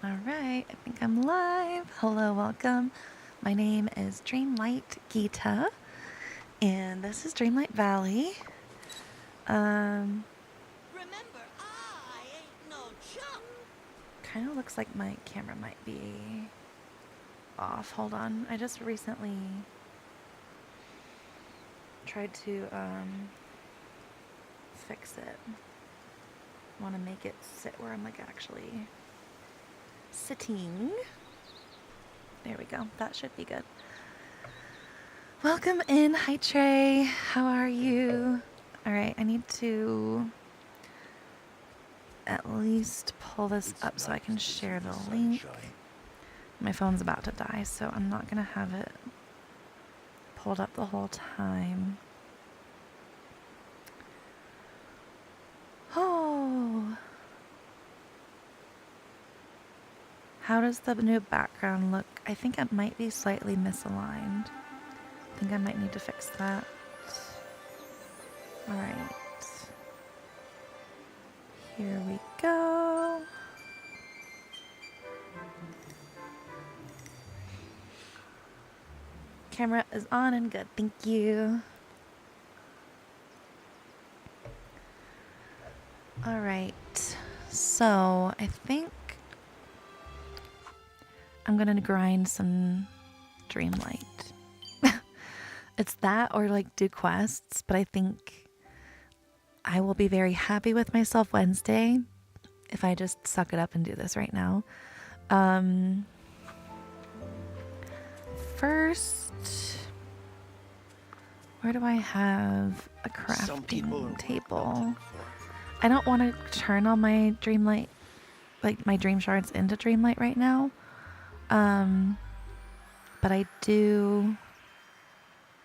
Alright, I think I'm live. Hello, welcome. My name is Dreamlight Geeta, and this is Dreamlight Valley. Um, Remember, I ain't no chump. kind of looks like my camera might be off. Hold on. I just recently tried to fix it. I want to make it sit where I'm like actually sitting. There we go. That should be good. Welcome in. Hi, Trey. How are you? All right, I need to at least pull this up so I can share the link. My phone's about to die, so I'm not going to have it pulled up the whole time. Oh. How does the new background look? I think it might be slightly misaligned. I think I might need to fix that. All right. Here we go. Camera is on and good. Thank you. All right. So I think I'm going to grind some dreamlight. It's that or like do quests, but I think I will be very happy with myself Wednesday if I just suck it up and do this right now. First, where do I have a crafting table? I don't want to turn all my dreamlight, like my dream shards into dreamlight right now. But I do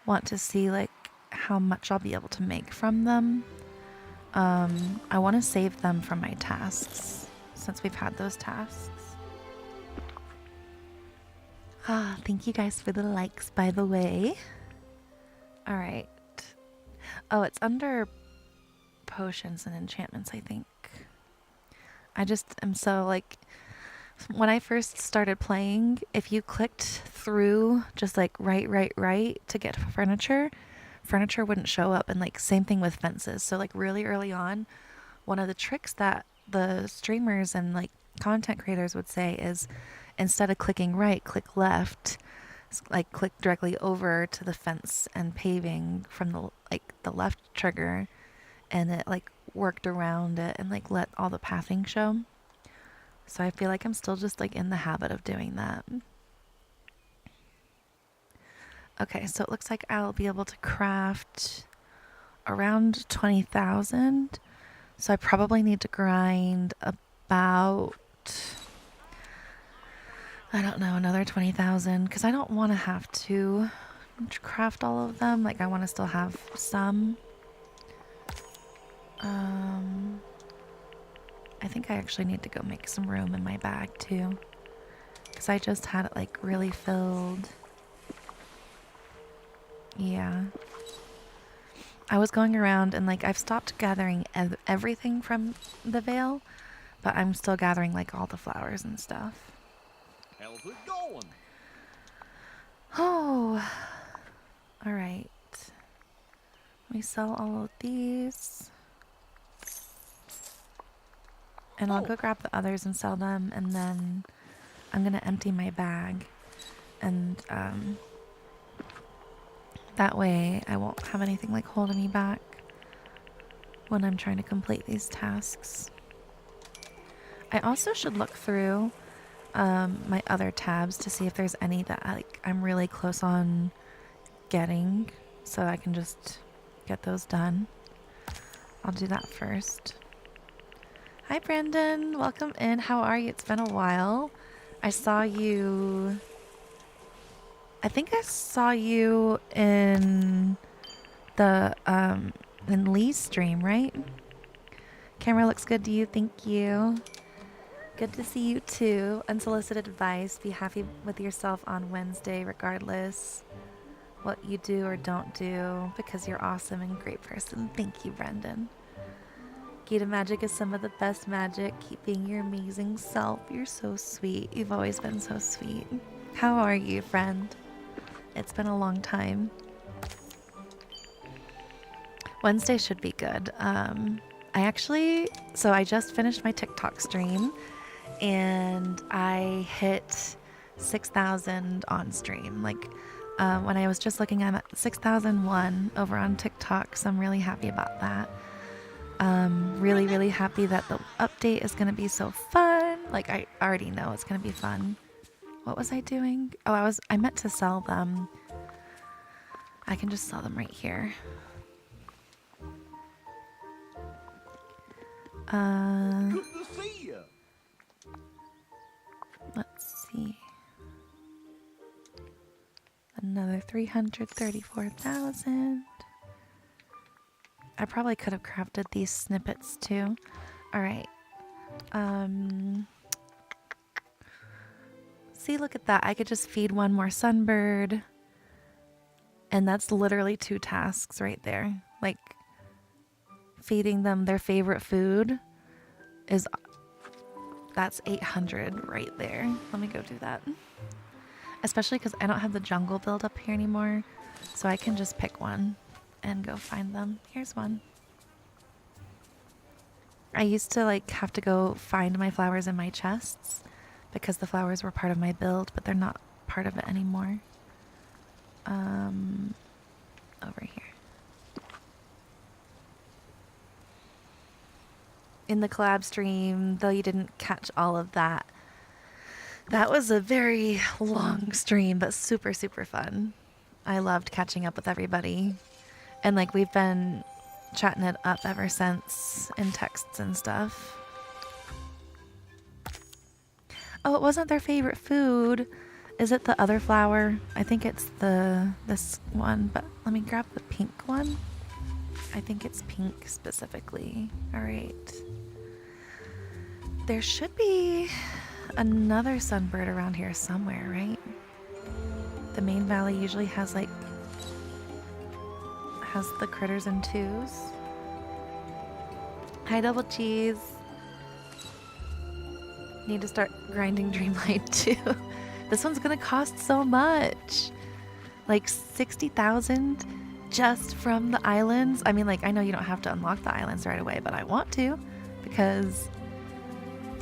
want to see like how much I'll be able to make from them. I want to save them from my tasks since we've had those tasks. Thank you guys for the likes, by the way. All right. Oh, it's under potions and enchantments, I think. I just am so like, when I first started playing, if you clicked through just like right to get furniture wouldn't show up. And like same thing with fences. So like really early on, one of the tricks that the streamers and like content creators would say is instead of clicking right, click left, like click directly over to the fence and paving from the left trigger, and it like worked around it and like let all the pathing show. So I feel like I'm still just like in the habit of doing that. Okay, so it looks like I'll be able to craft around 20,000. So I probably need to grind about, I don't know, another 20,000 because I don't want to have to craft all of them. Like I want to still have some. I think I actually need to go make some room in my bag too, because I just had it like really filled. Yeah. I was going around and like I've stopped gathering everything from the Vale, but I'm still gathering like all the flowers and stuff. How's it going? Oh. All right. We sell all of these. And I'll go grab the others and sell them, and then I'm going to empty my bag. And that way I won't have anything like holding me back when I'm trying to complete these tasks. I also should look through my other tabs to see if there's any that like I'm really close on getting, so I can just get those done. I'll do that first. Hi Brandon, welcome in. How are you? It's been a while. I saw you, I think I saw you in the in Lee's stream, right? Camera looks good to you. Thank you. Good to see you too. Unsolicited advice. Be happy with yourself on Wednesday regardless what you do or don't do, because you're awesome and great person. Thank you, Brendan. Key to magic is some of the best magic. Keep being your amazing self. You're so sweet. You've always been so sweet. How are you, friend? It's been a long time. Wednesday should be good. I just finished my TikTok stream and I hit 6,000 on stream. Like, when I was just looking, I'm at 6,001 over on TikTok, so I'm really happy about that. Really, really happy that the update is going to be so fun. Like, I already know it's going to be fun. What was I doing? Oh, I meant to sell them. I can just sell them right here. Good to see you. Let's see. Another 334,000. I probably could have crafted these snippets too. All right. See, look at that. I could just feed one more sunbird. And that's literally 2 tasks right there. Like, feeding them their favorite food that's 800 right there. Let me go do that. Especially because I don't have the jungle build up here anymore. So I can just pick one and go find them. Here's one. I used to like have to go find my flowers in my chests because the flowers were part of my build, but they're not part of it anymore. Over here. In the collab stream, though you didn't catch all of that, that was a very long stream, but super, super fun. I loved catching up with everybody. And like we've been chatting it up ever since in texts and stuff. Oh, it wasn't their favorite food. Is it the other flower? I think it's this one, but let me grab the pink one. I think it's pink specifically. All right. There should be another sunbird around here somewhere, right? The main valley usually has the critters in 2s. Hi, double cheese. Need to start grinding dreamlight too. This one's gonna cost so much. Like 60,000 just from the islands. I mean, like, I know you don't have to unlock the islands right away, but I want to because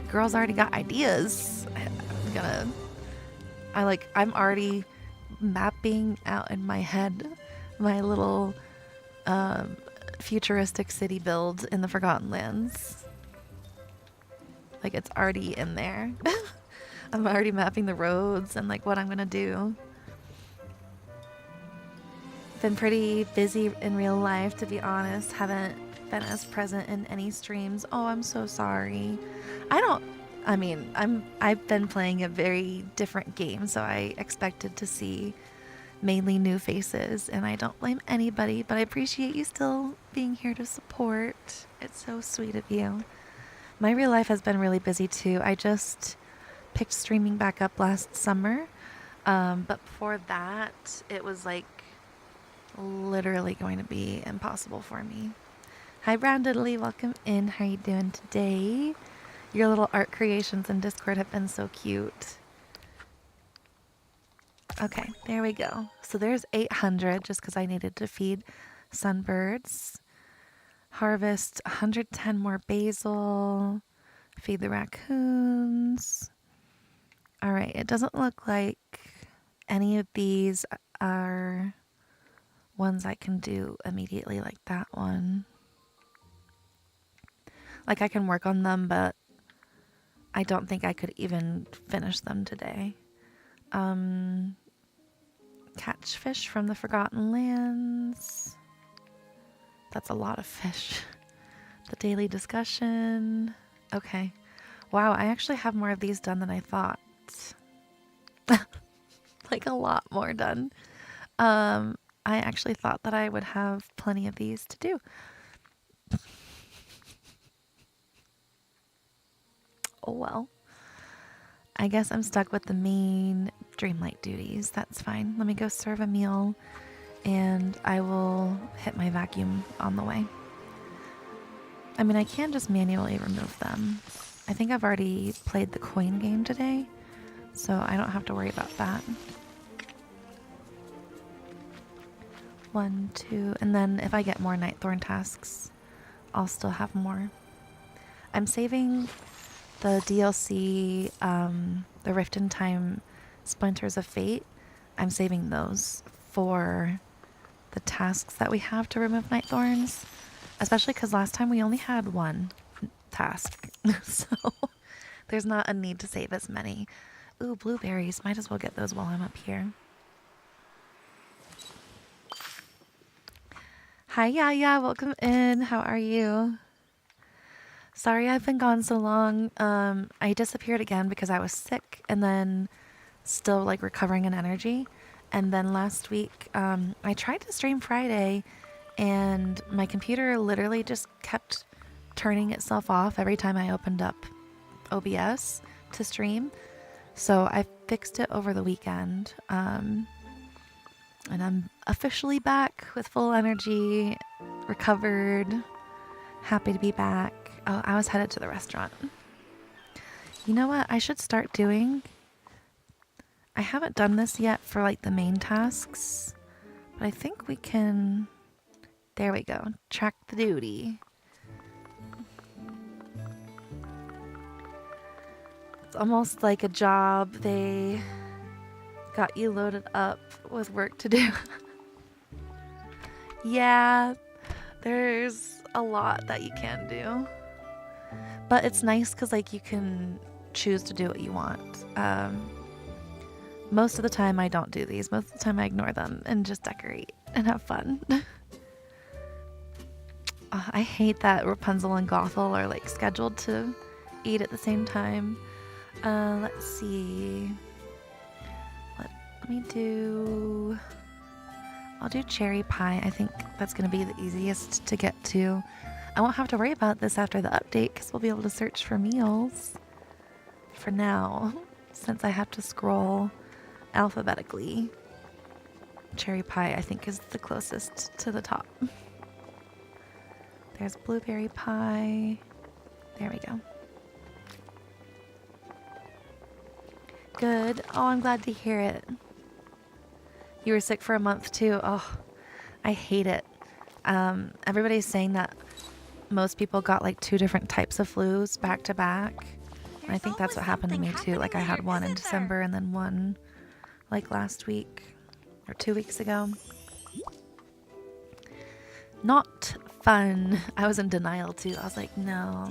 girls already got ideas. I'm already mapping out in my head my little futuristic city build in the Forgotten Lands. Like, it's already in there. I'm already mapping the roads and like what I'm gonna do. Been pretty busy in real life, to be honest. Haven't been as present in any streams. Oh, I'm so sorry. I've been playing a very different game, so I expected to see mainly new faces, and I don't blame anybody, but I appreciate you still being here to support. It's so sweet of you. My real life has been really busy too. I just picked streaming back up last summer, but before that, it was like literally going to be impossible for me. Hi, Brown Diddley, welcome in. How are you doing today? Your little art creations in Discord have been so cute. Okay, there we go. So there's 800 just because I needed to feed sunbirds. Harvest 110 more basil. Feed the raccoons. All right, it doesn't look like any of these are ones I can do immediately, like that one. Like, I can work on them, but I don't think I could even finish them today. Catch fish from the Forgotten Lands. That's a lot of fish. The daily discussion. Okay. Wow, I actually have more of these done than I thought. Like, a lot more done. I actually thought that I would have plenty of these to do. Oh well. I guess I'm stuck with the main dreamlight duties. That's fine. Let me go serve a meal and I will hit my vacuum on the way. I mean, I can just manually remove them. I think I've already played the coin game today, so I don't have to worry about that. 1, 2, and then if I get more Nightthorn tasks, I'll still have more. I'm saving the DLC, the Rift in Time Splinters of Fate. I'm saving those for the tasks that we have to remove Nightthorns, especially because last time we only had one task, so there's not a need to save as many. Ooh, blueberries. Might as well get those while I'm up here. Hi, Yaya. Welcome in. How are you? Sorry I've been gone so long. I disappeared again because I was sick and then still like recovering in energy. And then last week, I tried to stream Friday and my computer literally just kept turning itself off every time I opened up OBS to stream. So I fixed it over the weekend. And I'm officially back with full energy, recovered, happy to be back. Oh, I was headed to the restaurant. You know what I should start doing? I haven't done this yet for like the main tasks, but I think we can... There we go. Track the duty. It's almost like a job. They got you loaded up with work to do. Yeah, there's a lot that you can do. But it's nice because like you can choose to do what you want. Most of the time I don't do these. Most of the time I ignore them and just decorate and have fun. I hate that Rapunzel and Gothel are like scheduled to eat at the same time. Let's see. Let me do... I'll do cherry pie. I think that's going to be the easiest to get to. I won't have to worry about this after the update because we'll be able to search for meals for now, since I have to scroll alphabetically. Cherry pie, I think, is the closest to the top. There's blueberry pie. There we go. Good. Oh, I'm glad to hear it. You were sick for a month too. Oh, I hate it. Everybody's saying that most people got like 2 different types of flus back to back. And I think that's what happened to me too. Like I had one in December and then one like last week or 2 weeks ago. Not fun. I was in denial too. I was like, no,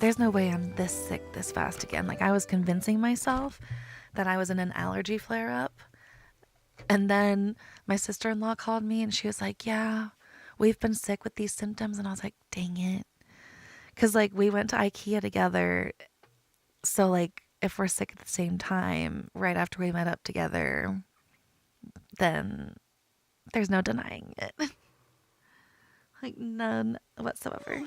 there's no way I'm this sick this fast again. Like I was convincing myself that I was in an allergy flare up. And then my sister-in-law called me and she was like, yeah, we've been sick with these symptoms. And I was like, dang it. Because like we went to IKEA together. So like if we're sick at the same time, right after we met up together, then there's no denying it. Like none whatsoever.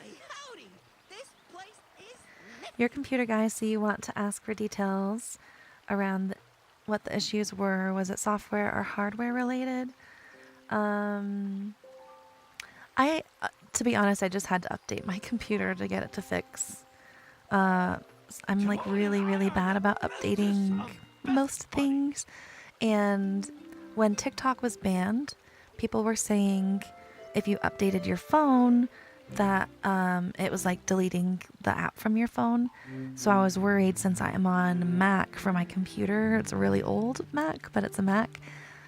Your computer guy, so you want to ask for details around what the issues were. Was it software or hardware related? To be honest, I just had to update my computer to get it to fix. I'm like really, really bad about updating most things. And when TikTok was banned, people were saying if you updated your phone, that it was like deleting the app from your phone. So I was worried since I am on Mac for my computer. It's a really old Mac, but it's a Mac.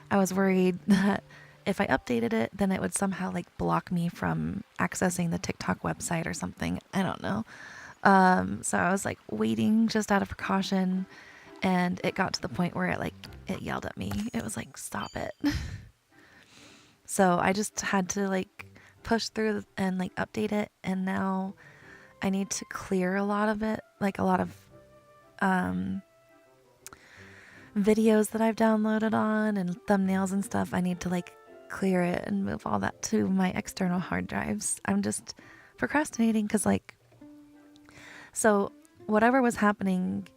I was worried that if I updated it, then it would somehow like block me from accessing the TikTok website or something. I don't know. So I was like waiting just out of precaution, and it got to the point where it yelled at me. It was like, stop it. So I just had to like push through and like update it, and now I need to clear a lot of it, like a lot of videos that I've downloaded on and thumbnails and stuff. I need to like clear it and move all that to my external hard drives. I'm just procrastinating because like, so whatever was happening,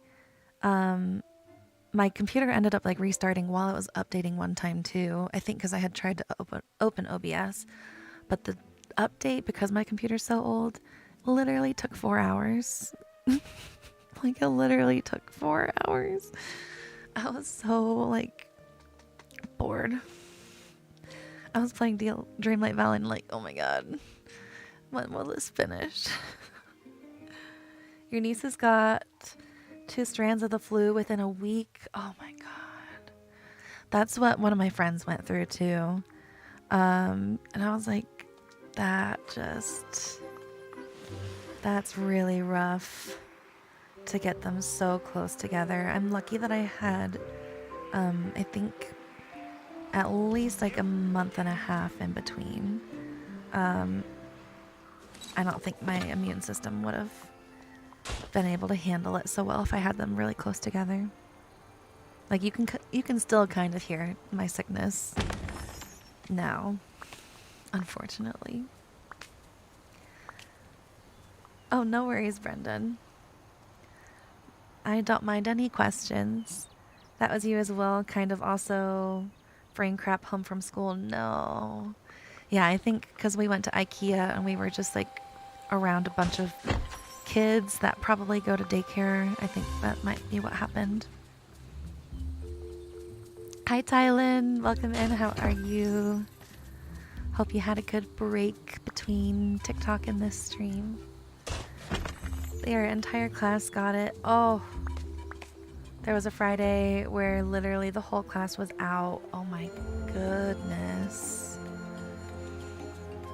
my computer ended up like restarting while it was updating one time too. I think because I had tried to open OBS, but the update, because my computer's so old, literally took 4 hours. Like, it literally took 4 hours. I was so, like, bored. I was playing Dreamlight Valley and like, oh my god, when will this finish? Your niece has got 2 strands of the flu within a week. Oh my god. That's what one of my friends went through too. And I was like, that's really rough to get them so close together. I'm lucky that I had, I think, at least like a month and a half in between. I don't think my immune system would have been able to handle it so well if I had them really close together. Like, you can still kind of hear my sickness now, unfortunately. Oh, no worries, Brendan. I don't mind any questions. That was you as well, kind of also brain crap home from school. No. Yeah, I think because we went to IKEA and we were just like around a bunch of kids that probably go to daycare. I think that might be what happened. Hi, Tylen. Welcome in. How are you? Hope you had a good break between TikTok and this stream. Their entire class got it. Oh, there was a Friday where literally the whole class was out. Oh my goodness.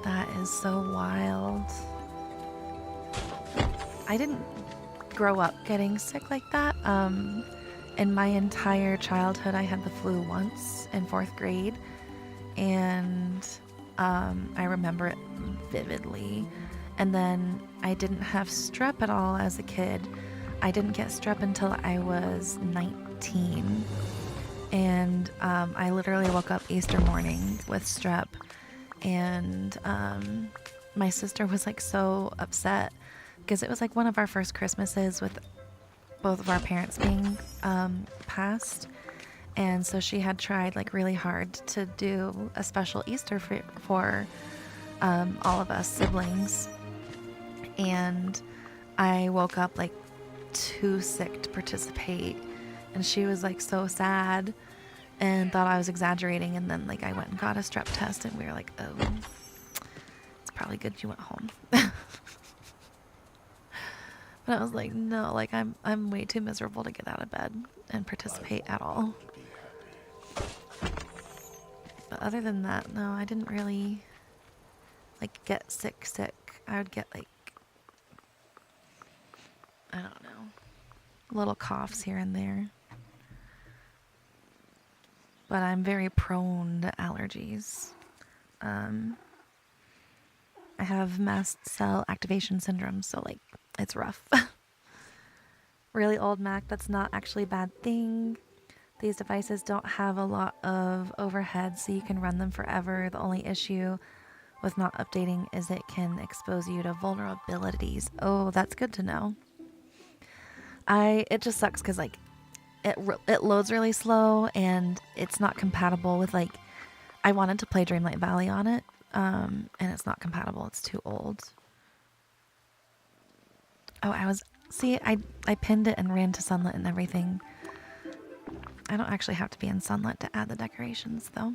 That is so wild. I didn't grow up getting sick like that. In my entire childhood, I had the flu once in 4th grade, and I remember it vividly. And then I didn't have strep at all as a kid. I didn't get strep until I was 19, and I literally woke up Easter morning with strep, and my sister was like so upset because it was like one of our first Christmases with both of our parents being passed, and so she had tried like really hard to do a special Easter for all of us siblings, and I woke up like too sick to participate, and she was like so sad and thought I was exaggerating, and then like I went and got a strep test and we were like, oh, it's probably good you went home. But I was like, no, like I'm way too miserable to get out of bed and participate at all. But other than that, no, I didn't really like get sick. I would get like, I don't know, little coughs here and there. But I'm very prone to allergies. I have mast cell activation syndrome, so like it's rough. Really old Mac, that's not actually a bad thing. These devices don't have a lot of overhead, so you can run them forever. The only issue with not updating is it can expose you to vulnerabilities. Oh, that's good to know. It just sucks because like it loads really slow, and it's not compatible with like, I wanted to play Dreamlight Valley on it, and it's not compatible. It's too old. Oh, I pinned it and ran to Sunlit and everything. I don't actually have to be in Sunlit to add the decorations though.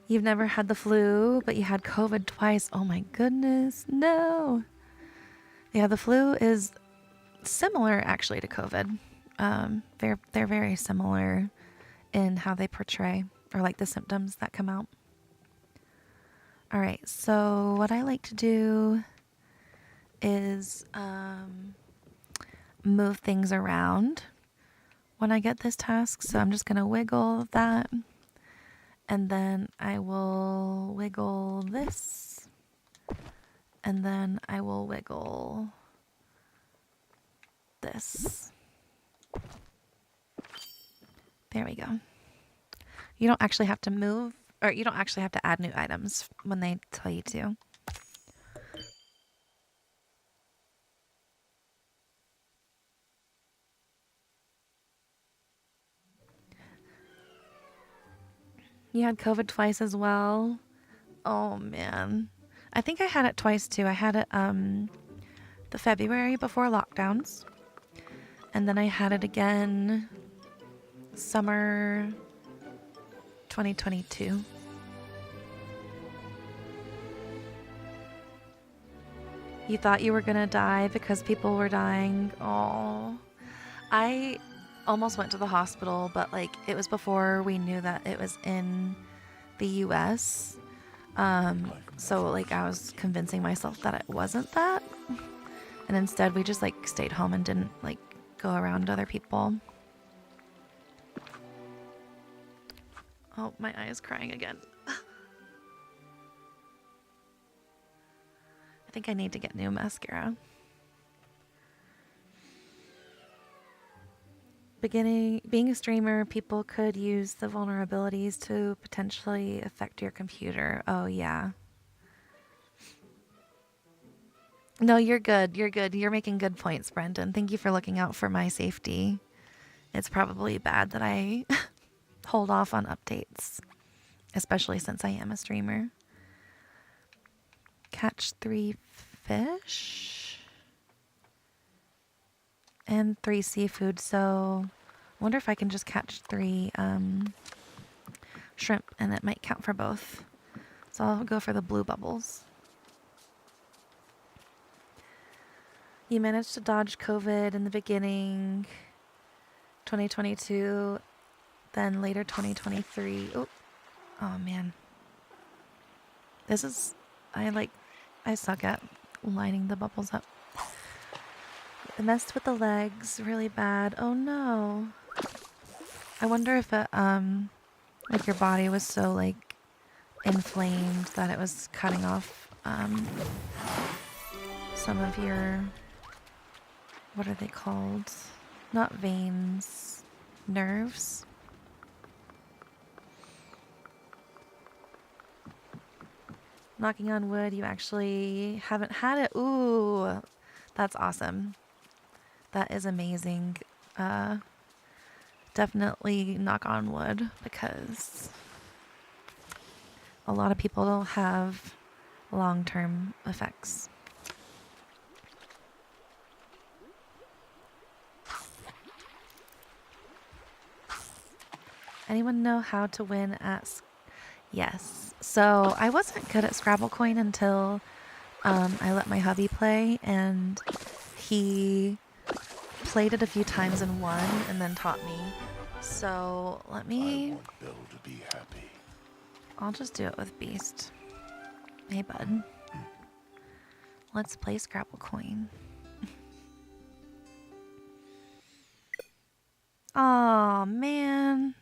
You've never had the flu, but you had COVID twice. Oh my goodness, no. Yeah, the flu is similar actually to COVID. They're very similar in how they portray, or like the symptoms that come out. All right, so what I like to do is move things around when I get this task. So I'm just gonna wiggle that, and then I will wiggle this, and then I will wiggle this. There we go. You don't actually have to move, or you don't actually have to add new items when they tell you to. You had COVID twice as well. Oh man. I think I had it twice too. I had it the February before lockdowns, and then I had it again summer 2022. You thought you were gonna die because people were dying. Oh, I almost went to the hospital, but like it was before we knew that it was in the US. So like I was convincing myself that it wasn't that. And instead we just like stayed home and didn't like go around other people. Oh, my eye is crying again. I think I need to get new mascara. Being a streamer, people could use the vulnerabilities to potentially affect your computer. Oh, yeah. No, you're good. You're good. You're making good points, Brendan. Thank you for looking out for my safety. It's probably bad that I hold off on updates, especially since I am a streamer. Catch 3 fish and 3 seafood, so I wonder if I can just catch 3 shrimp and it might count for both. So I'll go for the blue bubbles. You managed to dodge COVID in the beginning, 2022, then later 2023. Oh man. I suck at lining the bubbles up. It messed with the legs really bad. Oh no. I wonder if it, like your body was so like inflamed that it was cutting off, some of your, what are they called? Not veins, nerves. Knocking on wood, you actually haven't had it. Ooh, that's awesome. That is amazing. Definitely knock on wood because a lot of people have long-term effects. Anyone know how to win at... Yes. So I wasn't good at Scrabble Coin until I let my hubby play, and he played it a few times and won and then taught me. So let me... I want Bill to be happy. I'll just do it with Beast. Hey, bud. Let's play Scrabble Coin. Aw, man.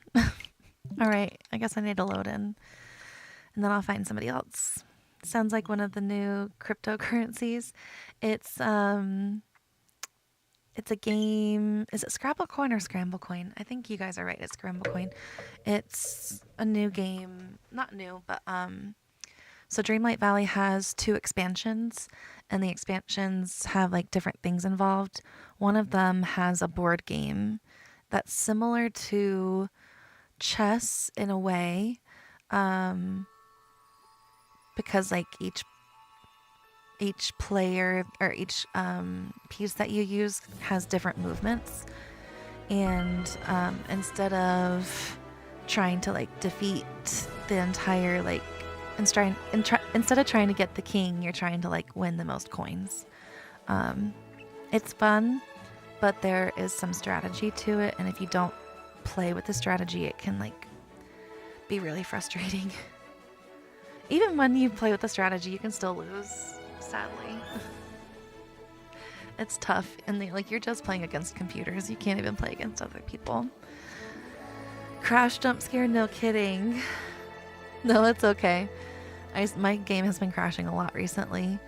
Alright, I guess I need to load in. And then I'll find somebody else. Sounds like one of the new cryptocurrencies. It's a game. Is it Scrabble Coin or Scramble Coin? I think you guys are right. It's Scramble Coin. It's a new game. Not new, but so Dreamlight Valley has 2 expansions, and the expansions have like different things involved. One of them has a board game that's similar to chess in a way, because like each player or each piece that you use has different movements, and instead of trying to like defeat the entire like instead of trying to get the king, you're trying to like win the most coins. It's fun, but there is some strategy to it, and if you don't play with the strategy, it can like be really frustrating. Even when you play with the strategy, you can still lose, sadly. It's tough, and like you're just playing against computers. You can't even play against other people. Crash jump scare, no kidding. No, it's okay. My game has been crashing a lot recently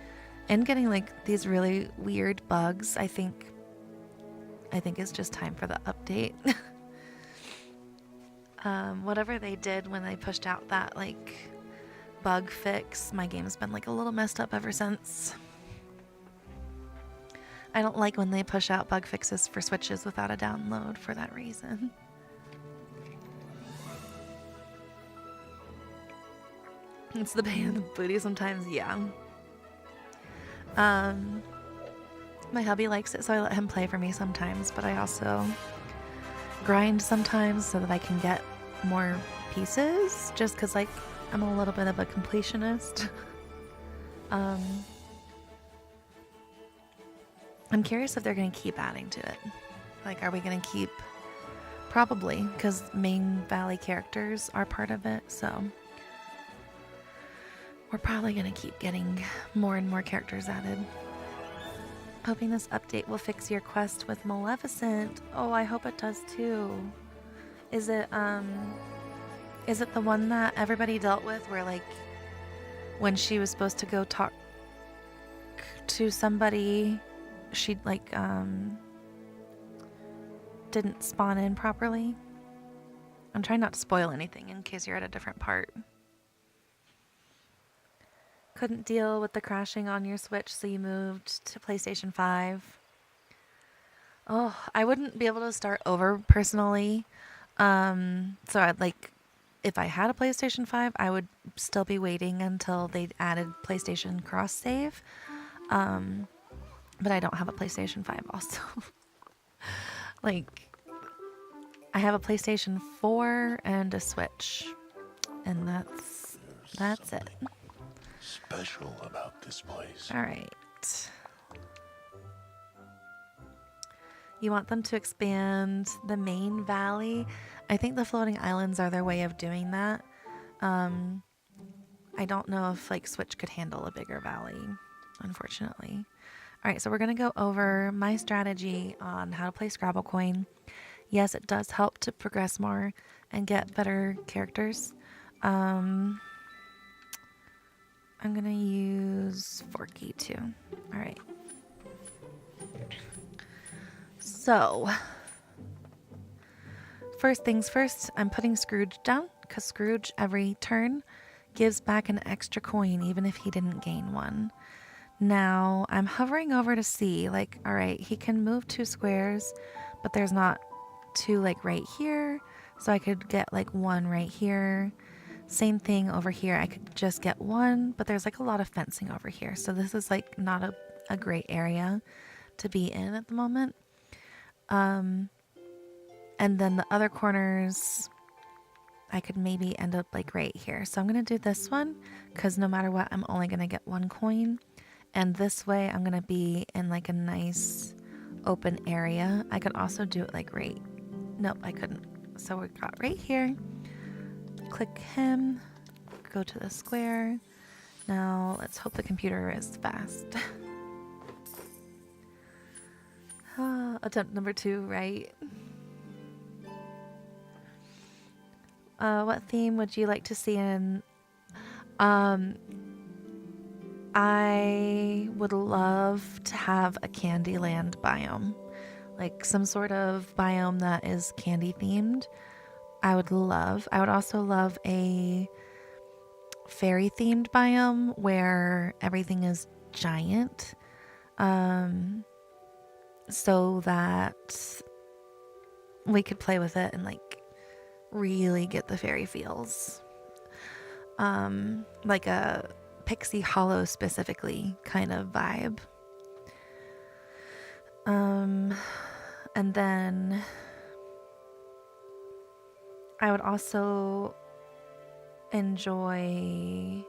and getting like these really weird bugs. I think it's just time for the update. Whatever they did when they pushed out that like bug fix, my game's been like a little messed up ever since. I don't like when they push out bug fixes for Switches without a download for that reason. It's the pain in the booty sometimes, yeah. My hubby likes it, so I let him play for me sometimes, but I also grind sometimes so that I can get more pieces, just because, like, I'm a little bit of a completionist. I'm curious if they're going to keep adding to it. Like, are we going to keep... Probably, because main valley characters are part of it, so we're probably going to keep getting more and more characters added. Hoping this update will fix your quest with Maleficent. Oh, I hope it does too. Is it the one that everybody dealt with where, like, when she was supposed to go talk to somebody, she, like, didn't spawn in properly? I'm trying not to spoil anything in case you're at a different part. Couldn't deal with the crashing on your Switch, so you moved to PlayStation 5. Oh, I wouldn't be able to start over personally. So I'd like, if I had a PlayStation 5, I would still be waiting until they'd added PlayStation cross save. But I don't have a PlayStation 5 also. Like, I have a PlayStation 4 and a Switch. And that's it. Special about this place. All right. You want them to expand the main valley? I think the floating islands are their way of doing that. I don't know if, like, Switch could handle a bigger valley, unfortunately. All right, so we're going to go over my strategy on how to play Scrabble Coin. Yes, it does help to progress more and get better characters. I'm going to use Forky too. All right. So, first things first, I'm putting Scrooge down because Scrooge every turn gives back an extra coin even if he didn't gain one. Now, I'm hovering over to see, like, all right, he can move 2 squares, but there's not 2, like, right here. So I could get, like, 1 right here. Same thing over here. I could just get 1, but there's, like, a lot of fencing over here. So this is, like, not a great area to be in at the moment. And then the other corners, I could maybe end up, like, right here. So I'm going to do this one because no matter what, I'm only going to get 1 coin. And this way, I'm going to be in, like, a nice open area. I could also do it, like, right. Nope, I couldn't. So we got right here. Click him. Go to the square. Now, let's hope the computer is fast. Attempt number 2, right? What theme would you like to see in? I would love to have a Candyland biome. Like some sort of biome that is candy themed. I would also love a fairy themed biome where everything is giant. So that we could play with it and, like, really get the fairy feels. Like a Pixie Hollow specifically kind of vibe. And then I would also enjoy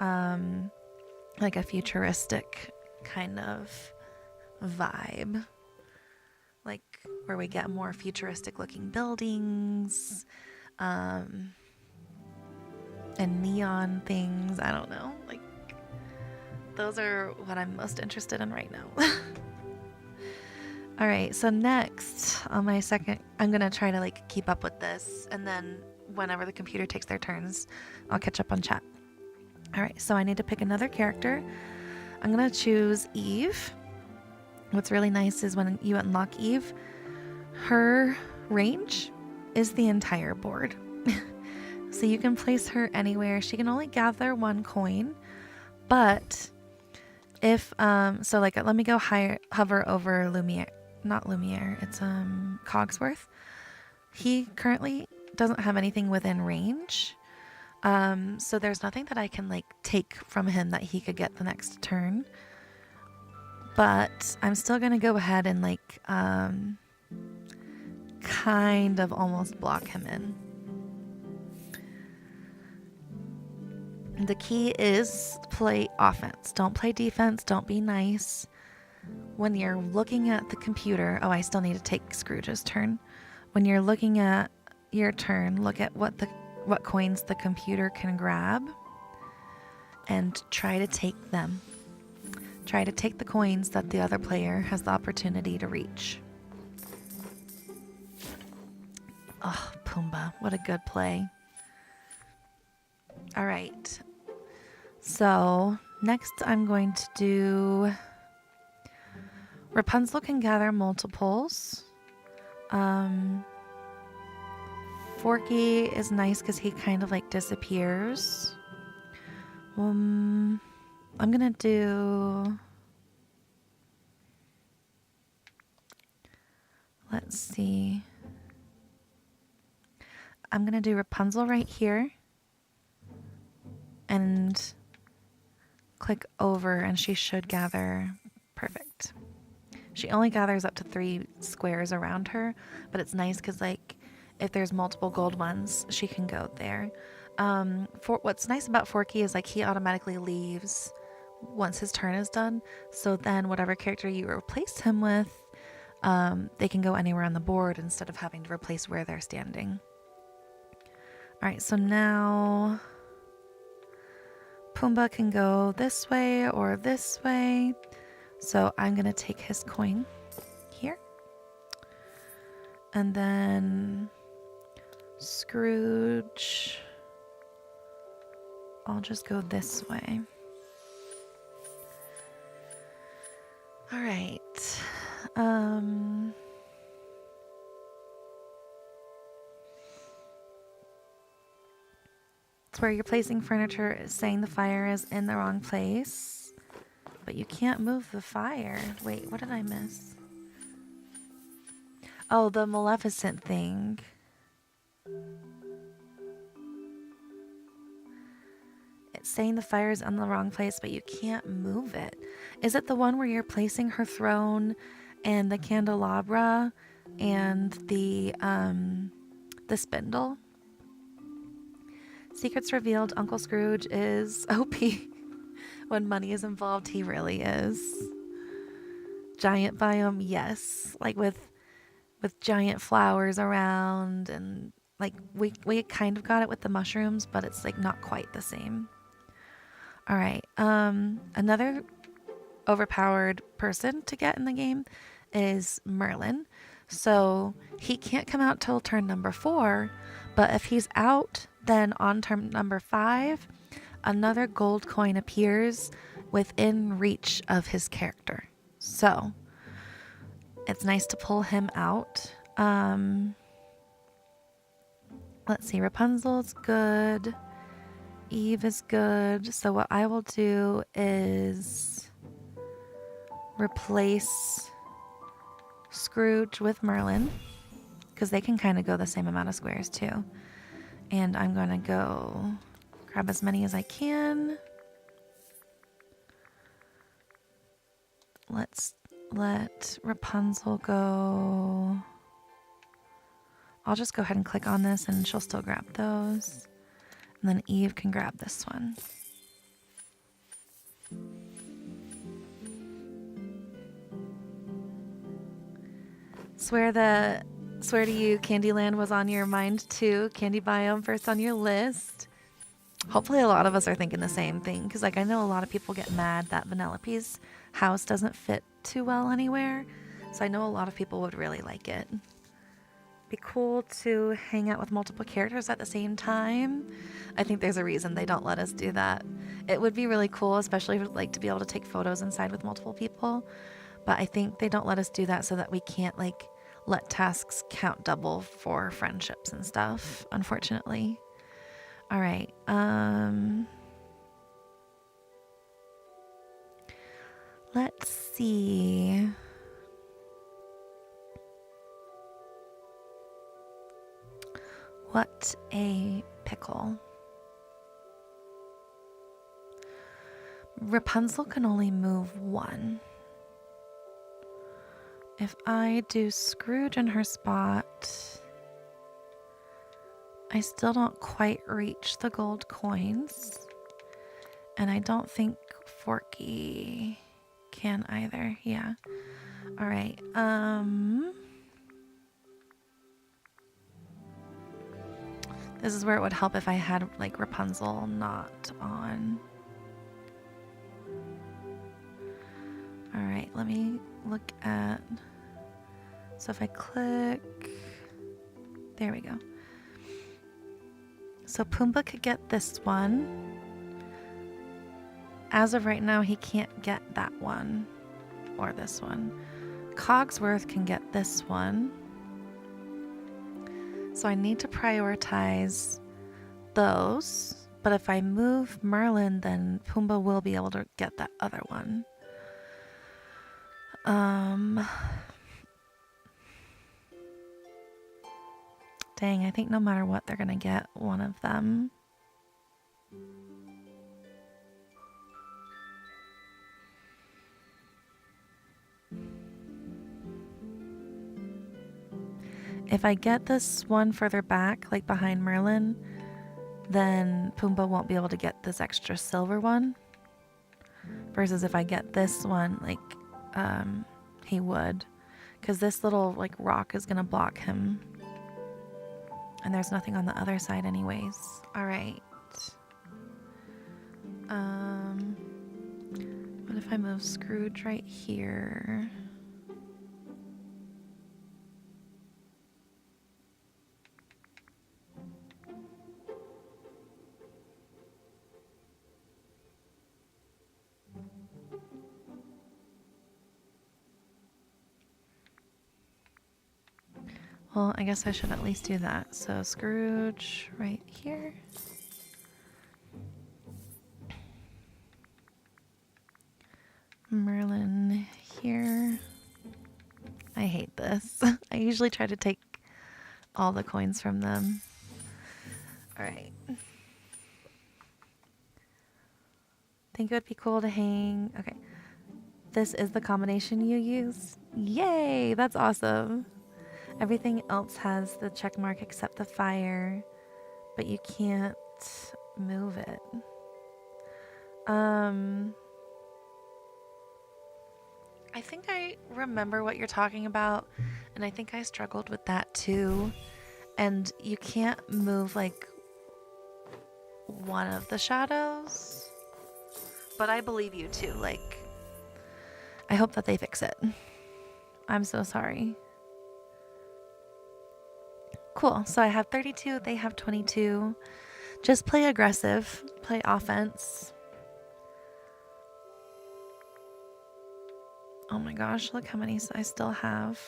like a futuristic kind of vibe, like where we get more futuristic looking buildings and neon things. I don't know, like those are what I'm most interested in right now. All right, so next on my second, I'm gonna try to like keep up with this, and then whenever the computer takes their turns, I'll catch up on chat. All right, so I need to pick another character. I'm gonna choose Eve. What's really nice is when you unlock Eve, her range is the entire board. So you can place her anywhere. She can only gather 1 coin, but if so like let me go hover over Lumiere, not Lumiere, it's Cogsworth. He currently doesn't have anything within range. So there's nothing that I can like take from him that he could get the next turn. But I'm still gonna go ahead and like kind of almost block him in. The key is play offense. Don't play defense. Don't be nice. When you're looking at the computer, oh, I still need to take Scrooge's turn. When you're looking at your turn, look at what coins the computer can grab and try to take them. Try to take the coins that the other player has the opportunity to reach. Oh, Pumbaa, what a good play. All right. So next I'm going to do... Rapunzel can gather multiples. Forky is nice because he kind of like disappears. I'm gonna do... Let's see. I'm gonna do Rapunzel right here. And click over and she should gather. Perfect. She only gathers up to 3 squares around her, but it's nice because like if there's multiple gold ones, she can go there. For what's nice about Forky is like he automatically leaves once his turn is done. So then whatever character you replace him with, they can go anywhere on the board instead of having to replace where they're standing. All right, so now Pumbaa can go this way or this way. So I'm going to take his coin here. And then Scrooge, I'll just go this way. All right. It's where you're placing furniture is saying the fire is in the wrong place. But you can't move the fire. Wait, what did I miss? Oh, the Maleficent thing. It's saying the fire is in the wrong place, but you can't move it. Is it the one where you're placing her throne and the candelabra and the spindle? Secrets revealed. Uncle Scrooge is OP. When money is involved, he really is. Giant biome, yes. Like with giant flowers around, and like we kind of got it with the mushrooms, but it's like not quite the same. All right. Another overpowered person to get in the game is Merlin. So he can't come out till turn number 4, but if he's out, then on turn number 5, another gold coin appears within reach of his character. So it's nice to pull him out. Let's see, Rapunzel's good. Eve is good. So what I will do is replace Scrooge with Merlin, because they can kind of go the same amount of squares too. And I'm going to go grab as many as I can. Let's let Rapunzel go. I'll just go ahead and click on this and she'll still grab those. And then Eve can grab this one. Swear to you, Candyland was on your mind too. Candy biome first on your list. Hopefully a lot of us are thinking the same thing, because like I know a lot of people get mad that Vanellope's house doesn't fit too well anywhere. So I know a lot of people would really like it. Be cool to hang out with multiple characters at the same time. I think there's a reason they don't let us do that. It would be really cool, especially like to be able to take photos inside with multiple people. But I think they don't let us do that so that we can't like let tasks count double for friendships and stuff, unfortunately. All right. Let's see. What a pickle. Rapunzel can only move one. If I do Scrooge in her spot, I still don't quite reach the gold coins. And I don't think Forky can either. Yeah. All right. This is where it would help if I had like Rapunzel not on. All right, let me look at. So if I click, there we go. So Pumbaa could get this one. As of right now, he can't get that one or this one. Cogsworth can get this one. So I need to prioritize those. But if I move Merlin, then Pumbaa will be able to get that other one. Dang, I think no matter what, they're gonna get one of them. If I get this one further back, like behind Merlin, then Pumbaa won't be able to get this extra silver one. Versus if I get this one, like, he would. Because this little, like, rock is gonna block him. And there's nothing on the other side anyways. Alright. What if I move Scrooge right here? Well, I guess I should at least do that. So Scrooge right here. Merlin here. I hate this. I usually try to take all the coins from them. Alright. Think it would be cool to hang. Okay. This is the combination you use. Yay! That's awesome. Everything else has the check mark except the fire, but you can't move it. I think I remember what you're talking about, and I think I struggled with that too. And you can't move like one of the shadows, but I believe you too. Like, I hope that they fix it. I'm so sorry. Cool. So I have 32, they have 22. Just play aggressive, play offense. Oh my gosh, look how many I still have.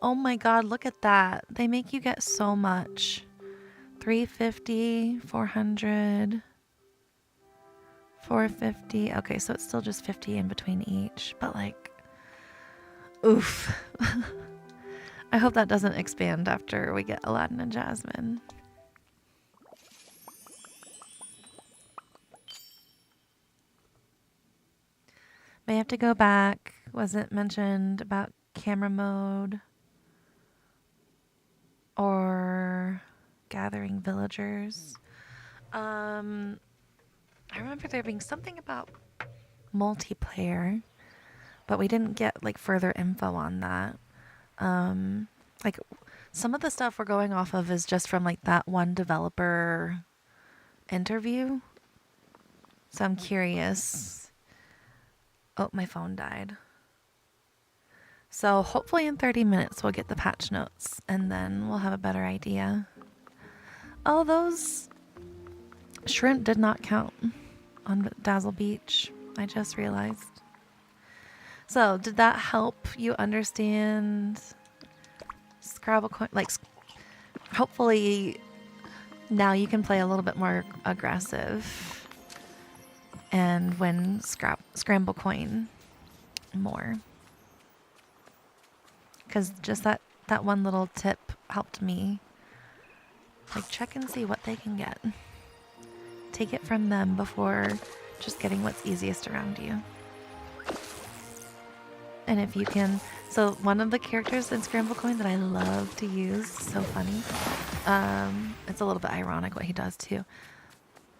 Oh my god, look at that. They make you get so much. 350, 400, 450. Okay, so it's still just 50 in between each, but like, oof. I hope that doesn't expand after we get Aladdin and Jasmine. May have to go back. Wasn't mentioned about camera mode or gathering villagers. I remember there being something about multiplayer, but we didn't get like further info on that. Like some of the stuff we're going off of is just from like that one developer interview. So I'm curious. Oh, my phone died. So hopefully in 30 minutes we'll get the patch notes and then we'll have a better idea. Oh, those shrimp did not count on Dazzle Beach. I just realized. So did that help you understand Scrabble coin? Like, hopefully now you can play a little bit more aggressive and win Scramble coin more. Because just that one little tip helped me. Like, check and see what they can get. take it from them before just getting what's easiest around you. And if you can, so one of the characters in Scramble Coin that I love to use, so funny, it's a little bit ironic what he does too.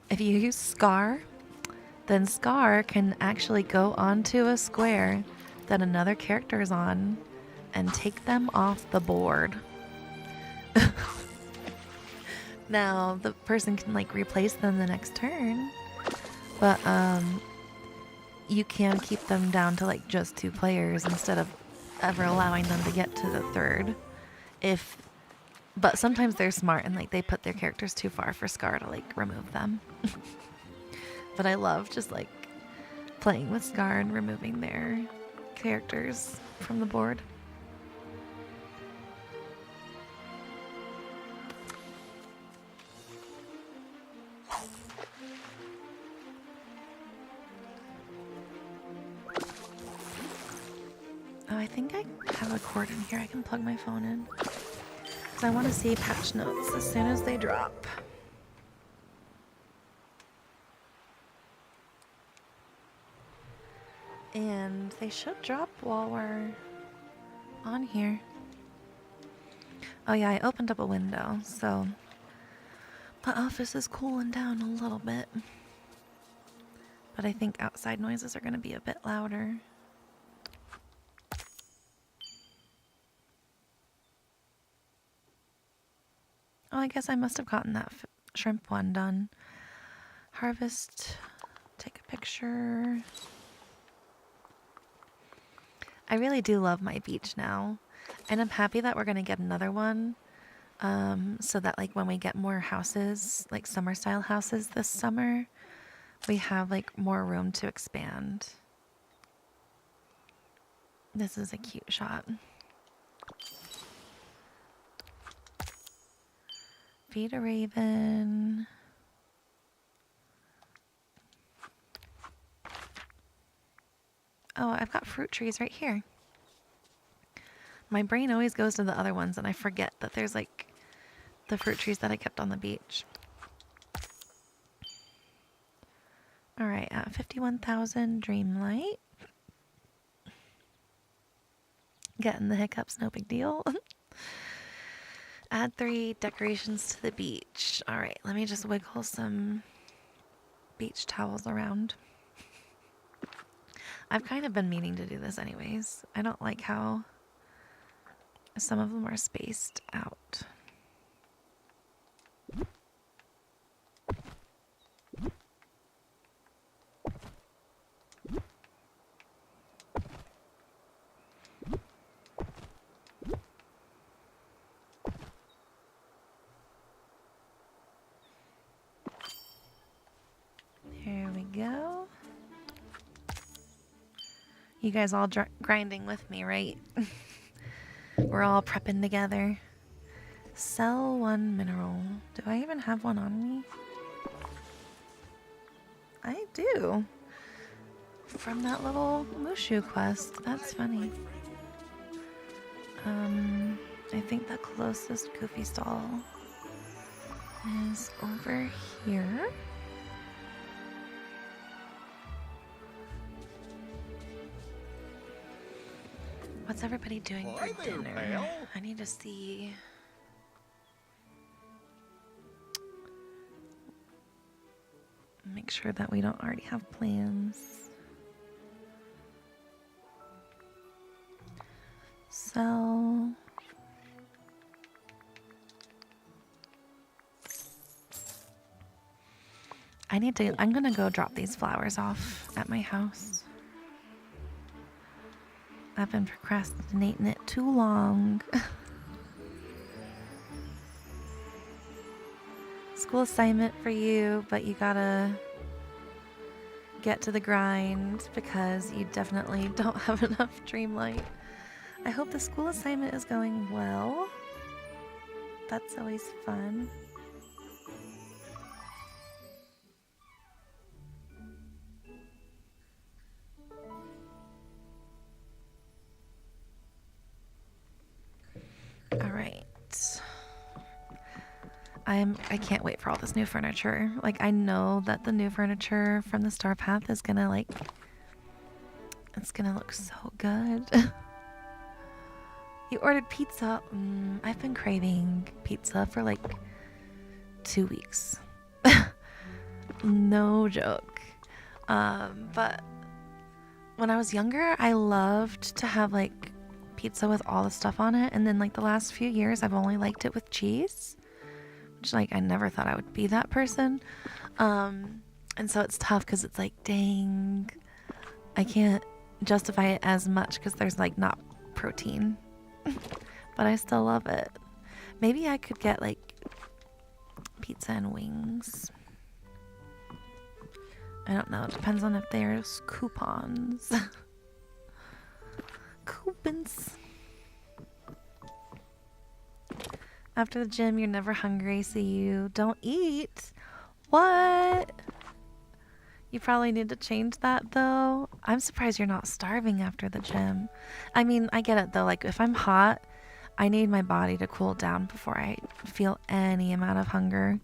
If you use Scar, then Scar can actually go onto a square that another character is on and take them off the board. Now, the person can like replace them the next turn, but you can keep them down to like just 2 players instead of ever allowing them to get to the 3rd. But sometimes they're smart and like they put their characters too far for Scar to like remove them. But I love just like playing with Scar and removing their characters from the board. Oh, I think I have a cord in here. I can plug my phone in. Because I want to see patch notes as soon as they drop. And they should drop while we're on here. Oh yeah, I opened up a window, so the office is cooling down a little bit. But I think outside noises are going to be a bit louder. Oh, I guess I must have gotten that shrimp one done. Harvest, take a picture. I really do love my beach now. And I'm happy that we're going to get another one. So that like when we get more houses, like summer style houses this summer, we have like more room to expand. This is a cute shot. Feed a raven. Oh, I've got fruit trees right here. My brain always goes to the other ones and I forget that there's like the fruit trees that I kept on the beach. Alright, at 51,000 dreamlight. Getting the hiccups, no big deal. Add 3 decorations to the beach. Alright, let me just wiggle some beach towels around. I've kind of been meaning to do this anyways. I don't like how some of them are spaced out. Here we go. You guys all grinding with me, right? We're all prepping together. Sell 1 mineral. Do I even have one on me? I do. From that little Mushu quest. That's funny. I think the closest Goofy stall is over here. What's everybody doing for dinner? I need to see. Make sure that we don't already have plans. So I'm gonna go drop these flowers off at my house. I've been procrastinating it too long. School assignment for you, but you gotta get to the grind because you definitely don't have enough dreamlight. I hope the school assignment is going well. That's always fun. All right. I can't wait for all this new furniture. Like, I know that the new furniture from the Star Path is gonna like, it's gonna look so good. You ordered pizza. I've been craving pizza for like 2 weeks. No joke. But when I was younger, I loved to have like pizza with all the stuff on it, and then like the last few years, I've only liked it with cheese. Which, like, I never thought I would be that person. And so it's tough because it's like, dang, I can't justify it as much because there's like not protein. But I still love it. Maybe I could get like pizza and wings. I don't know. It depends on if there's coupons. Coupons. After the gym, you're never hungry, so you don't eat. What? You probably need to change that, though. I'm surprised you're not starving after the gym. I mean, I get it, though. Like, if I'm hot, I need my body to cool down before I feel any amount of hunger.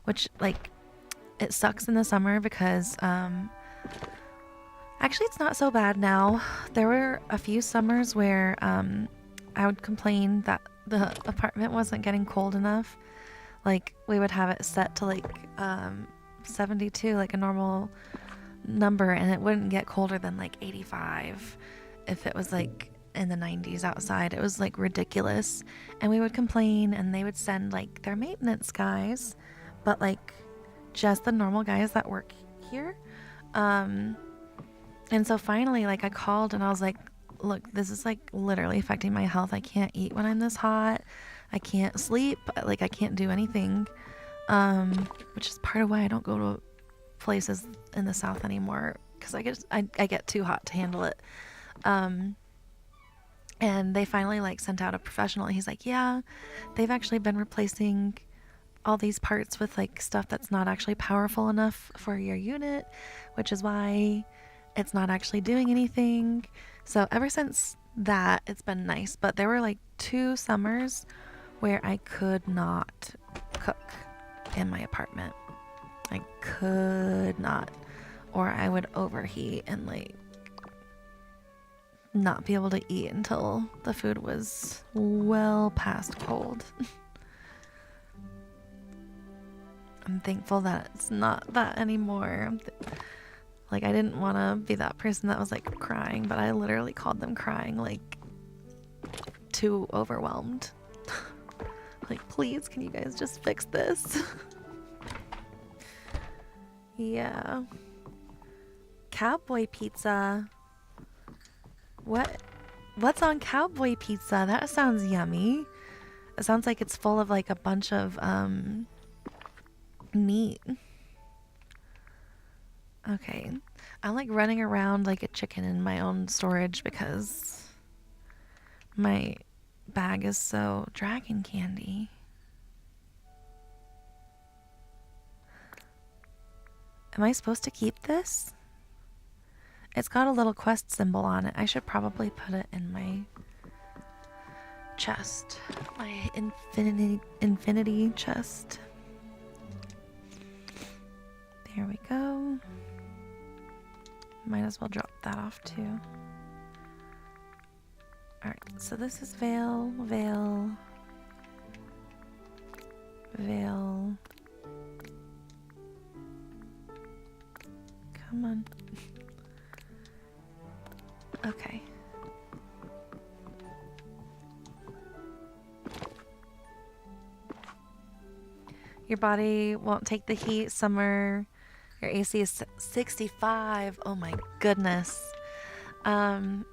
Which, like, it sucks in the summer because, actually, it's not so bad now. There were a few summers where, I would complain that the apartment wasn't getting cold enough. Like, we would have it set to like 72, like a normal number, and it wouldn't get colder than like 85 if it was like in the 90s outside. It was like ridiculous, and we would complain, and they would send like their maintenance guys, but like just the normal guys that work here. And so finally, like, I called and I was like, look, this is like literally affecting my health. I can't eat when I'm this hot. I can't sleep. Like, I can't do anything. Which is part of why I don't go to places in the South anymore, because I get too hot to handle it. And they finally like sent out a professional, and he's like, yeah, they've actually been replacing all these parts with like stuff that's not actually powerful enough for your unit, which is why it's not actually doing anything. So ever since that, it's been nice. But there were like 2 summers where I could not cook in my apartment. I could not. Or I would overheat and like not be able to eat until the food was well past cold. I'm thankful that it's not that anymore. Like, I didn't want to be that person that was like crying, but I literally called them crying, like too overwhelmed. Like, please, can you guys just fix this? Yeah. Cowboy pizza. What's on cowboy pizza? That sounds yummy. It sounds like it's full of like a bunch of meat. Okay. I'm like running around like a chicken in my own storage because my bag is so dragon candy. Am I supposed to keep this? It's got a little quest symbol on it. I should probably put it in my chest. My infinity chest. There we go. Might as well drop that off too. Alright, so this is Veil. Come on. Okay. Your body won't take the heat. Summer. Your AC is 65. Oh my goodness. I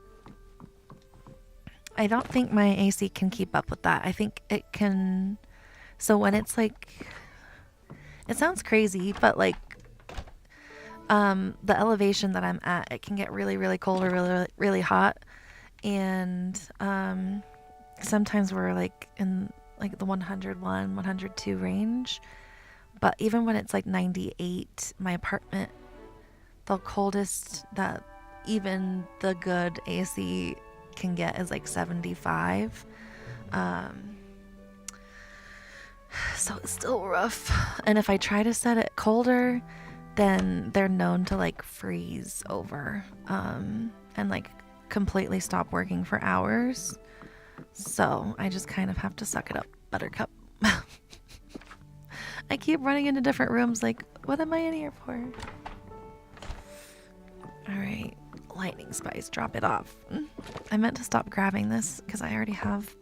don't think my AC can keep up with that. I think it can. So when it's like, it sounds crazy, but like, the elevation that I'm at, it can get really, really cold or really, really hot. And sometimes we're like in like the 101, 102 range. But even when it's like 98, my apartment, the coldest that even the good AC can get is like 75. So it's still rough. And if I try to set it colder, then they're known to like freeze over and like completely stop working for hours. So I just kind of have to suck it up, Buttercup. I keep running into different rooms like, what am I in here for? Alright, lightning spice, drop it off. I meant to stop grabbing this because I already have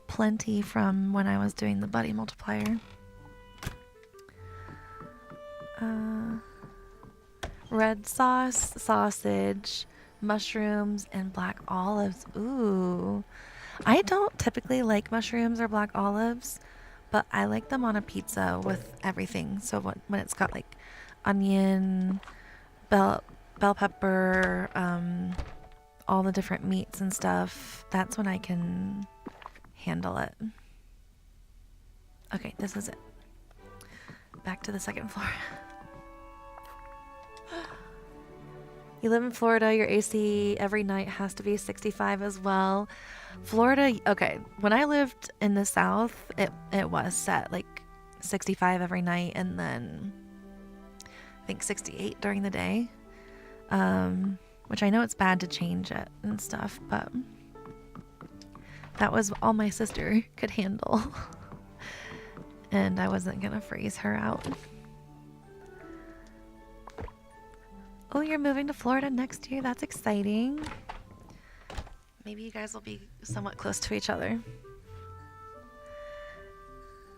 plenty from when I was doing the buddy multiplier. Red sauce, sausage, mushrooms, and black olives. Ooh. I don't typically like mushrooms or black olives, but I like them on a pizza with everything. So when it's got like onion, bell pepper, all the different meats and stuff, that's when I can handle it. Okay, this is it. Back to the second floor. You live in Florida, your AC every night has to be 65 as well. Florida, okay, when I lived in the South, it was set like 65 every night and then I think 68 during the day. Which I know it's bad to change it and stuff, but that was all my sister could handle. And I wasn't gonna freeze her out. Oh, you're moving to Florida next year? That's exciting. Maybe you guys will be somewhat close to each other.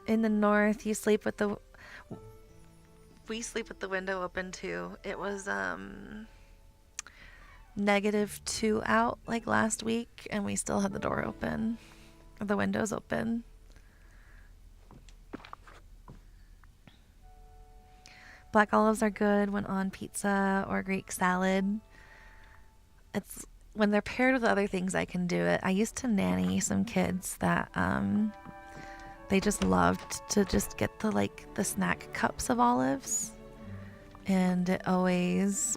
In the north, you sleep with the... We sleep with the window open too. It was -2 out like last week and we still had the door open. Or the windows open. Black olives are good when on pizza or Greek salad. It's when they're paired with other things I can do it. I used to nanny some kids that they just loved to just get the snack cups of olives. And it always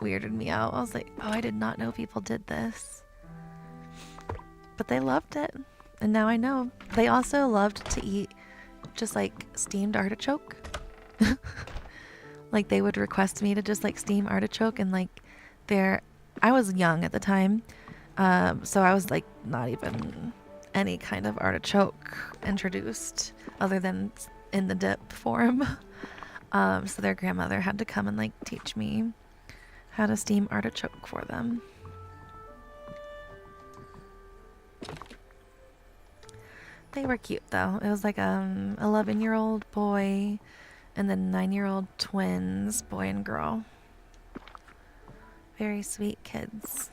weirded me out. I was like, oh, I did not know people did this. But they loved it. And now I know. They also loved to eat just like steamed artichoke. Like they would request me to just like steam artichoke and like I was young at the time. So I was like not even any kind of artichoke introduced other than in the dip form. So their grandmother had to come and like teach me how to steam artichoke for them. They were cute though. It was like 11-year-old boy and then 9-year-old twins, boy and girl. Very sweet kids.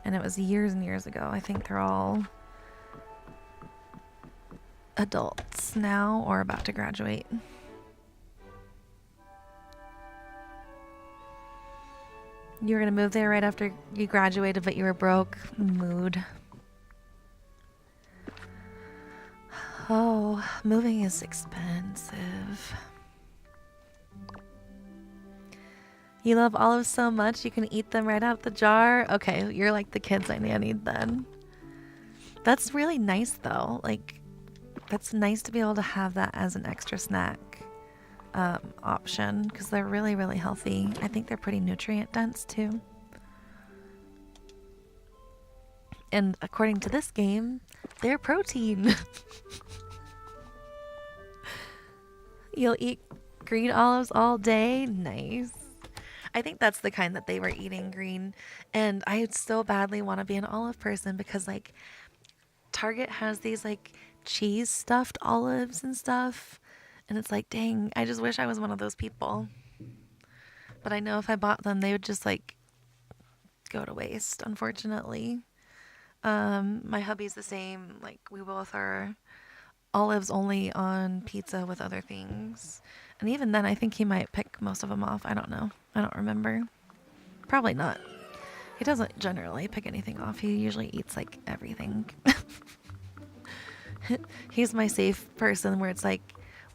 And it was years and years ago. I think they're all adults now or about to graduate. You were gonna move there right after you graduated, but you were broke. Mood. Oh, moving is expensive. You love olives so much you can eat them right out the jar? Okay, you're like the kids I nannied then. That's really nice though. Like, that's nice to be able to have that as an extra snack option because they're really, really healthy. I think they're pretty nutrient dense too. And according to this game, they're protein. You'll eat green olives all day? Nice. I think that's the kind that they were eating, green. And I so badly want to be an olive person because like Target has these like cheese stuffed olives and stuff. And it's like, dang, I just wish I was one of those people. But I know if I bought them, they would just like go to waste, unfortunately. My hubby's the same. Like we both are olives only on pizza with other things. And even then, I think he might pick most of them off. I don't know. I don't remember. Probably not. He doesn't generally pick anything off. He usually eats like everything. He's my safe person where it's like,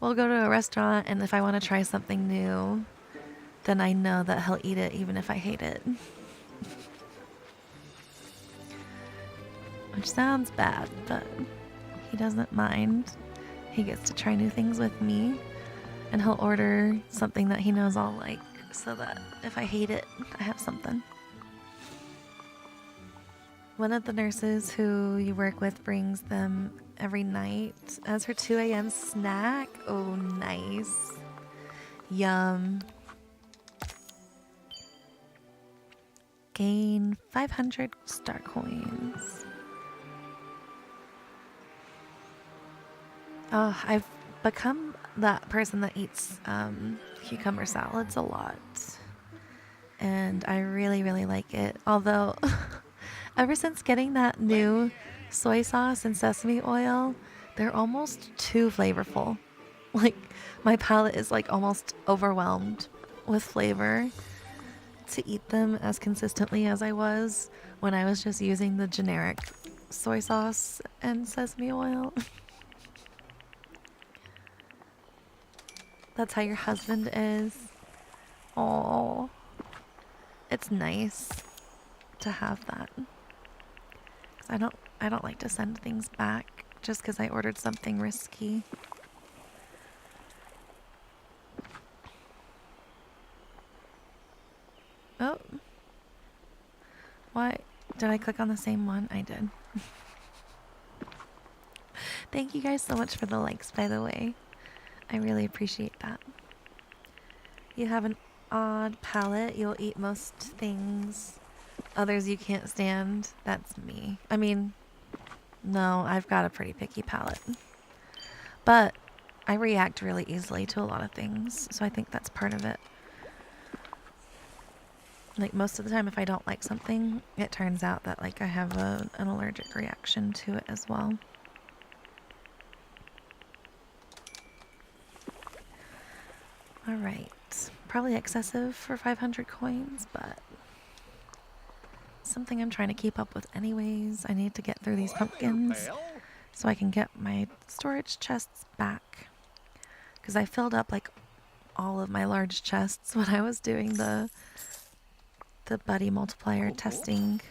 we'll go to a restaurant and if I want to try something new, then I know that he'll eat it even if I hate it. which sounds bad, but he doesn't mind. He gets to try new things with me, and he'll order something that he knows I'll like, so that if I hate it, I have something. One of the nurses who you work with brings them every night as her 2 a.m. snack. Oh, nice. Yum. Gain 500 star coins. Oh, I've become that person that eats cucumber salads a lot. And I really, really like it. Although, ever since getting that new soy sauce and sesame oil, they're almost too flavorful. Like, my palate is like almost overwhelmed with flavor to eat them as consistently as I was when I was just using the generic soy sauce and sesame oil. That's how your husband is. Oh, it's nice to have that. 'Cause I don't like to send things back just because I ordered something risky. Oh, why did I click on the same one? I did. Thank you guys so much for the likes, by the way. I really appreciate that. You have an odd palate. You'll eat most things. Others you can't stand. That's me. I mean, no, I've got a pretty picky palate. But I react really easily to a lot of things, so I think that's part of it. Like, most of the time if I don't like something, it turns out that like I have an allergic reaction to it as well. Alright. Probably excessive for 500 coins, but something I'm trying to keep up with anyways. I need to get through these pumpkins so I can get my storage chests back. Because I filled up like all of my large chests when I was doing the buddy multiplier testing.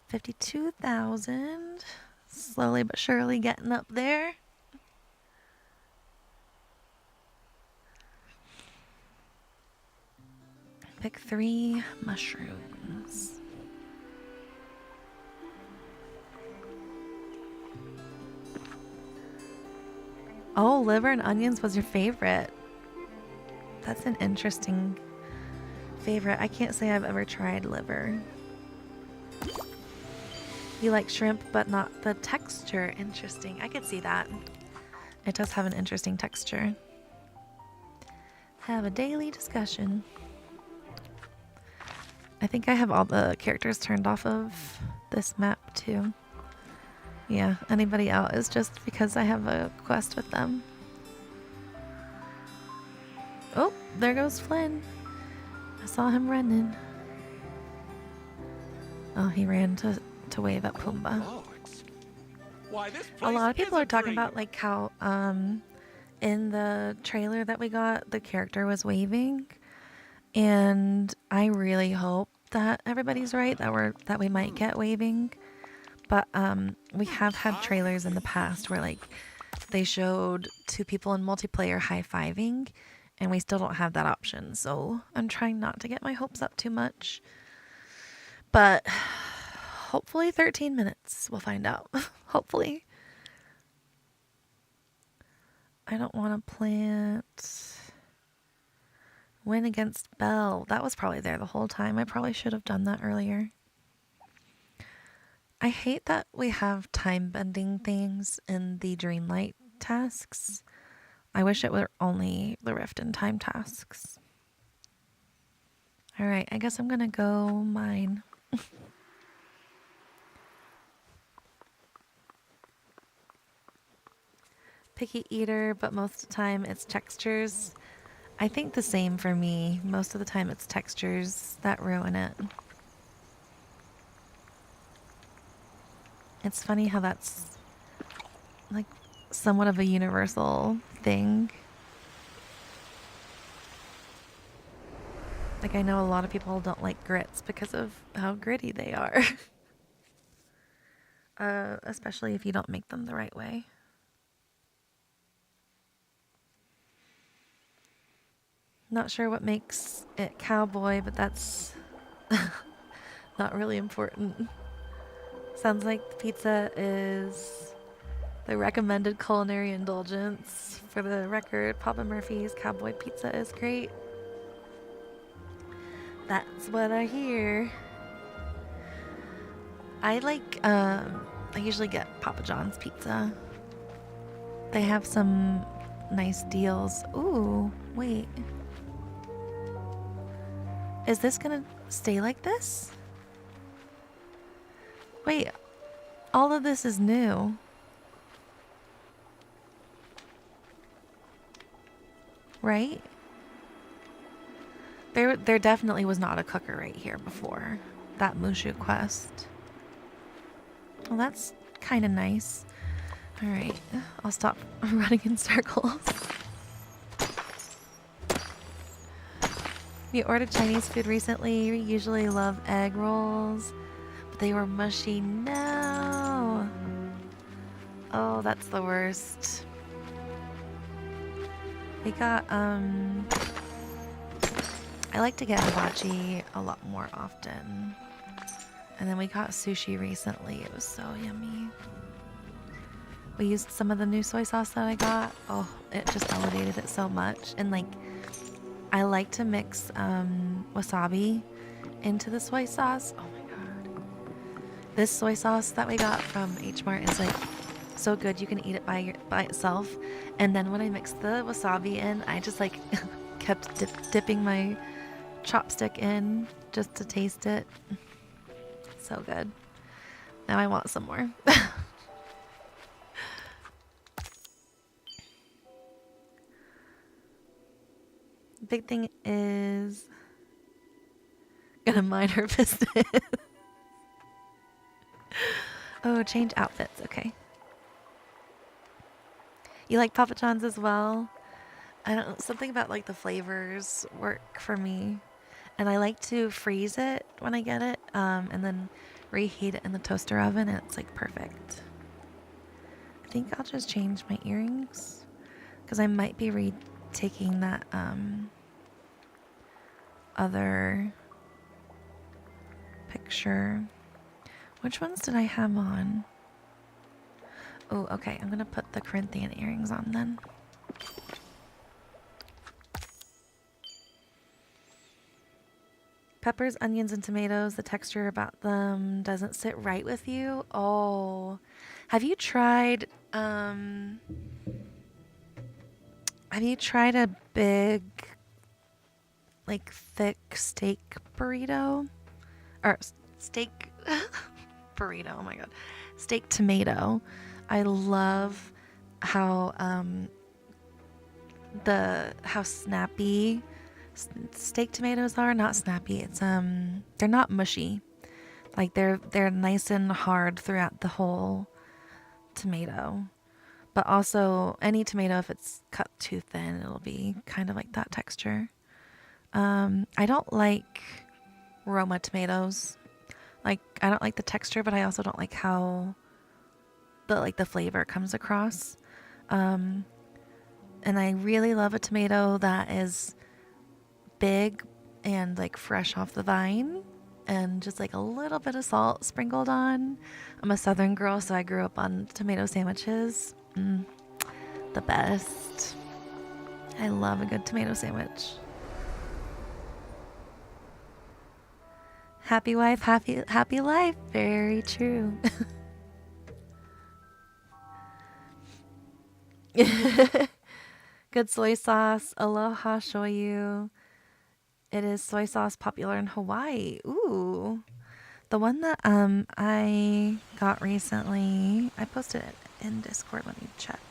52,000. Slowly but surely getting up there. Pick 3 mushrooms. Oh, liver and onions was your favorite. That's an interesting favorite. I can't say I've ever tried liver. You like shrimp, but not the texture. Interesting. I could see that. It does have an interesting texture. Have a daily discussion. I think I have all the characters turned off of this map too. Yeah, anybody out is just because I have a quest with them. Oh, there goes Flynn. I saw him running. Oh, he ran to wave at Pumbaa. Why, this A place lot of people is are a talking dream. about like how in the trailer that we got, the character was waving. And I really hope that everybody's right, that we might get waving. But we have had trailers in the past where like they showed 2 people in multiplayer high-fiving, and we still don't have that option. So I'm trying not to get my hopes up too much. But hopefully 13 minutes, we'll find out. Hopefully. I don't want to plant. Win against Belle. That was probably there the whole time. I probably should have done that earlier. I hate that we have time bending things in the dreamlight tasks. I wish it were only the rift and time tasks. Alright, I guess I'm gonna go mine. Picky eater, but most of the time it's textures. I think the same for me. Most of the time it's textures that ruin it. It's funny how that's like somewhat of a universal thing. Like, I know a lot of people don't like grits because of how gritty they are. Especially if you don't make them the right way. Not sure what makes it cowboy, but that's not really important. Sounds like the pizza is the recommended culinary indulgence. For the record, Papa Murphy's Cowboy Pizza is great. That's what I hear. I usually get Papa John's pizza. They have some nice deals. Ooh, wait. Is this gonna stay like this? Wait, all of this is new. Right? There definitely was not a cooker right here before that Mushu quest. Well, that's kind of nice. All right, I'll stop running in circles. We ordered Chinese food recently. We usually love egg rolls, but they were mushy. No. Oh, that's the worst. We got, I like to get hibachi a lot more often. And then we got sushi recently. It was so yummy. We used some of the new soy sauce that I got. Oh, it just elevated it so much. And like, I like to mix wasabi into the soy sauce. Oh my god. This soy sauce that we got from H Mart is like so good. You can eat it by itself. And then when I mixed the wasabi in, I just like kept dipping my chopstick in just to taste it. So good. Now I want some more. Big thing is gonna mind her business. Oh, change outfits. Okay. You like Papa John's as well? I don't know, something about like the flavors work for me. And I like to freeze it when I get it, and then reheat it in the toaster oven, and it's like perfect. I think I'll just change my earrings because I might be retaking that other picture. Which ones did I have on? Oh, okay. I'm gonna put the Corinthian earrings on then. Peppers, onions, and tomatoes, the texture about them doesn't sit right with you. Oh, have you tried a big, like, thick steak burrito? Or steak burrito, oh my god. Steak tomato. I love how how snappy steak tomatoes are. Not snappy, it's they're not mushy. Like they're nice and hard throughout the whole tomato. But also any tomato, if it's cut too thin, it'll be kind of like that texture. I don't like Roma tomatoes. Like I don't like the texture, but I also don't like how the flavor comes across. And I really love a tomato that is big and like fresh off the vine and just like a little bit of salt sprinkled on. I'm a southern girl, so I grew up on tomato sandwiches. The best. I love a good tomato sandwich. Happy wife, happy life. Very true. Good soy sauce, aloha shoyu. It is soy sauce popular in Hawaii. Ooh. The one that I got recently, I posted it in Discord. Let me check.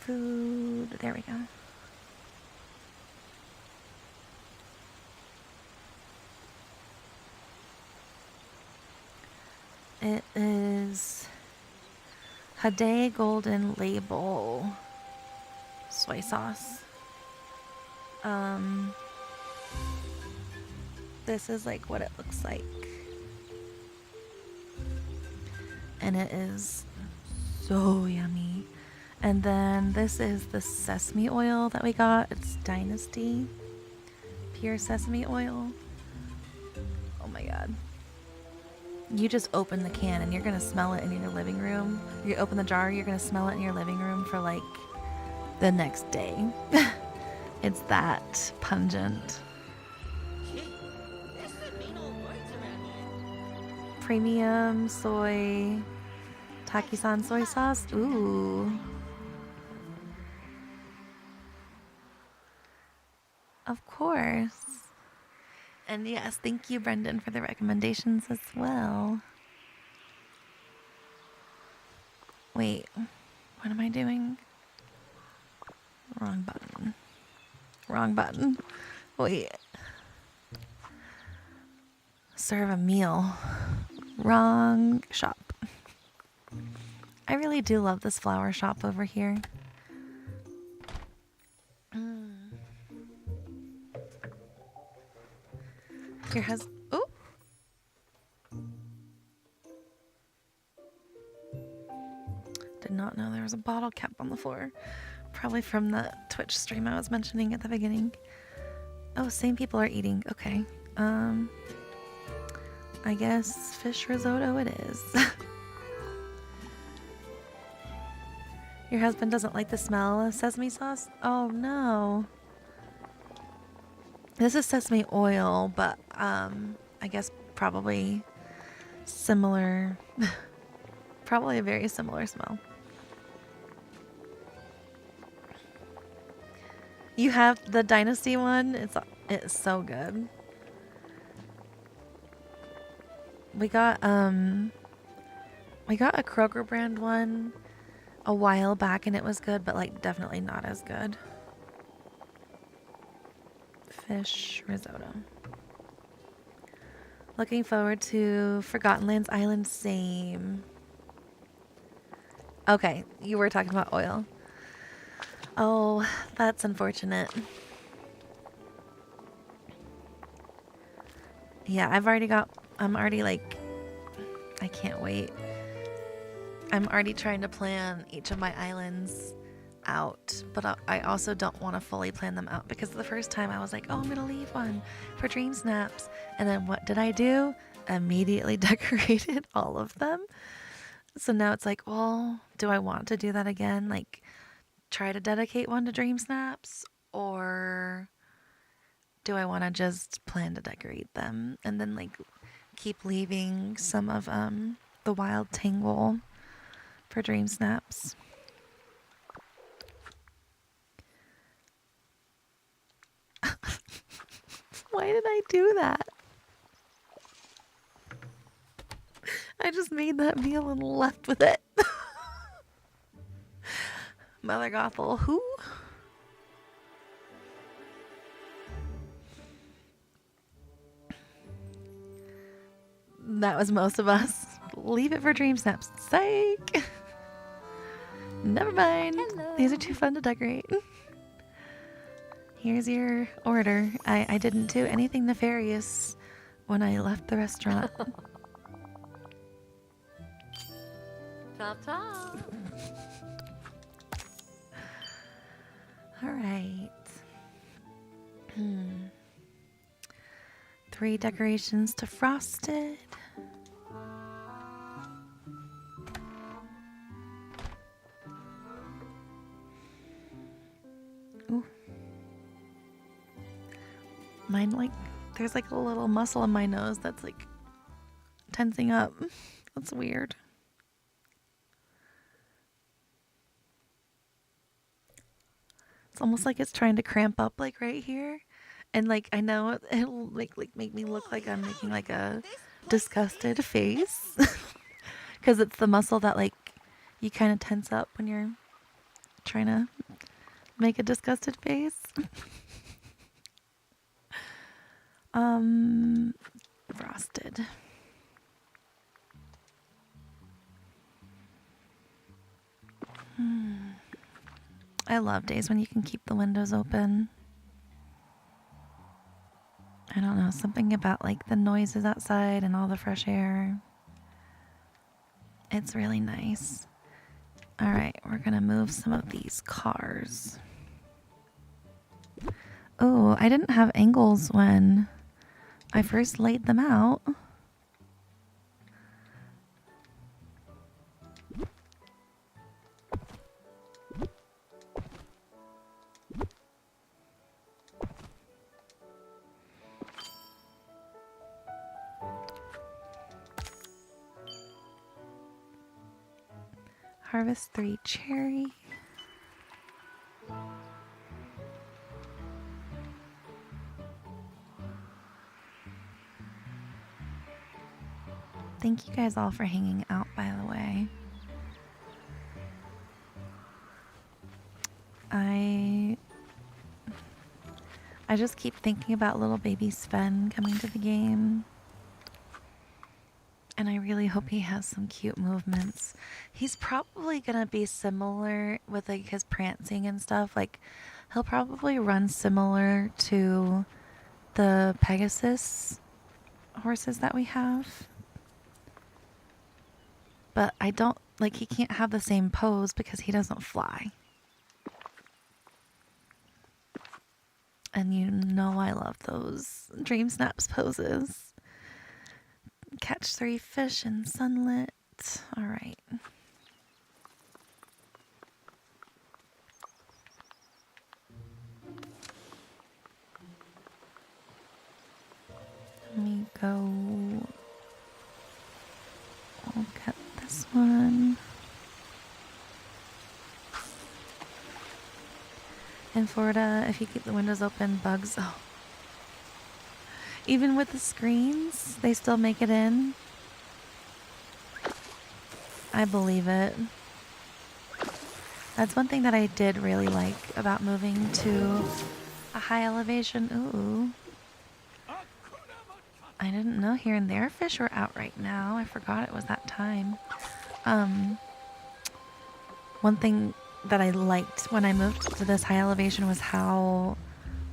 Food. There we go. It is Hade Golden Label. soy sauce. This is like what it looks like. And it is so yummy. And then this is the sesame oil that we got. It's Dynasty pure sesame oil. Oh my god. You just open the can and you're gonna smell it in your living room. You open the jar, you're gonna smell it in your living room for like the next day. It's that pungent. Gee, there's some mean old words around here. Premium soy Takisan soy sauce. Ooh. Of course. And yes, thank you, Brendan, for the recommendations as well. Wait, what am I doing? Wrong button. Wrong button. Wait. Serve a meal. Wrong shop. I really do love this flower shop over here. Here has... Oh! Did not know there was a bottle cap on the floor. Probably from the Twitch stream I was mentioning at the beginning. Oh, same people are eating. Okay. I guess fish risotto it is. Your husband doesn't like the smell of sesame sauce? Oh no. This is sesame oil, but I guess probably similar. Probably a very similar smell. You have the Dynasty one? It's so good. We got a Kroger brand one a while back and it was good, but like definitely not as good. Fish risotto. Looking forward to Forgotten Lands Island. Same. Okay, you were talking about oil. Oh, that's unfortunate. Yeah, I'm already like, I can't wait. I'm already trying to plan each of my islands out, but I also don't want to fully plan them out because the first time I was like, oh, I'm gonna leave one for dream snaps, and then what did I do? Immediately decorated all of them. So now it's like, well, do I want to do that again? Like, try to dedicate one to dream snaps, or do I want to just plan to decorate them and then like keep leaving some of the wild tangle for dream snaps? Why did I do that? I just made that meal and left with it. Mother Gothel, who? That was most of us. Leave it for dream snaps. Psych. Never mind. Hello. These are too fun to decorate. Here's your order. I didn't do anything nefarious when I left the restaurant. Top, top. All right. 3 decorations to frosted. Ooh. Mine, like, there's like a little muscle in my nose that's like tensing up. That's weird. It's almost like it's trying to cramp up like right here. And like I know it'll like make me look like I'm making like a disgusted face. Cuz it's the muscle that like you kind of tense up when you're trying to make a disgusted face. Frosted. I love days when you can keep the windows open. I don't know, something about like the noises outside and all the fresh air. It's really nice. All right, we're gonna move some of these cars. Oh, I didn't have angles when I first laid them out. Harvest 3 cherry. Thank you guys all for hanging out, by the way. I just keep thinking about little baby Sven coming to the game. And I really hope he has some cute movements. He's probably gonna be similar with like his prancing and stuff. Like he'll probably run similar to the Pegasus horses that we have. But I don't like he can't have the same pose because he doesn't fly. And you know I love those Dream Snaps poses. Catch 3 fish in sunlit. All right. Let me go. I'll cut this one. In Florida, if you keep the windows open, bugs. Oh. Even with the screens, they still make it in. I believe it. That's one thing that I did really like about moving to a high elevation. Ooh. I didn't know here and there fish were out right now. I forgot it was that time. One thing that I liked when I moved to this high elevation was how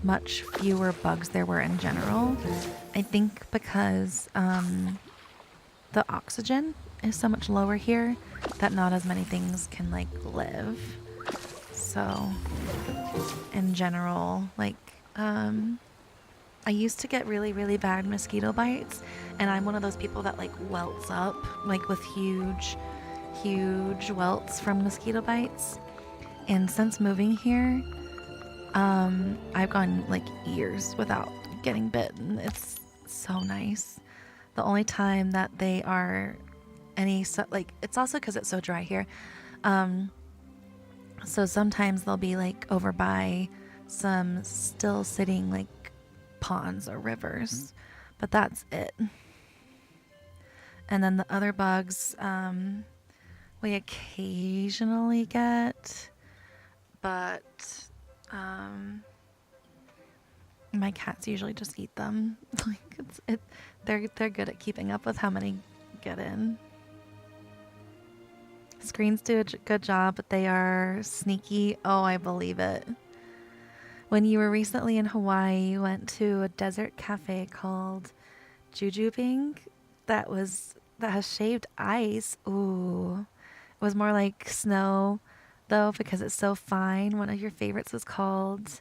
much fewer bugs there were in general. I think because the oxygen is so much lower here that not as many things can like live. So in general, like I used to get really, really bad mosquito bites, and I'm one of those people that like welts up like with huge welts from mosquito bites. And since moving here, I've gone like years without getting bitten. It's so nice. The only time that they are like, it's also because it's so dry here. So sometimes they'll be like over by some still sitting like ponds or rivers, but that's it. And then the other bugs, we occasionally get, but my cats usually just eat them. Like they're good at keeping up with how many get in. Screens do a good job, but they are sneaky. Oh, I believe it. When you were recently in Hawaii, you went to a desert cafe called Jujubing that has shaved ice. Ooh. It was more like snow though because it's so fine. One of your favorites was called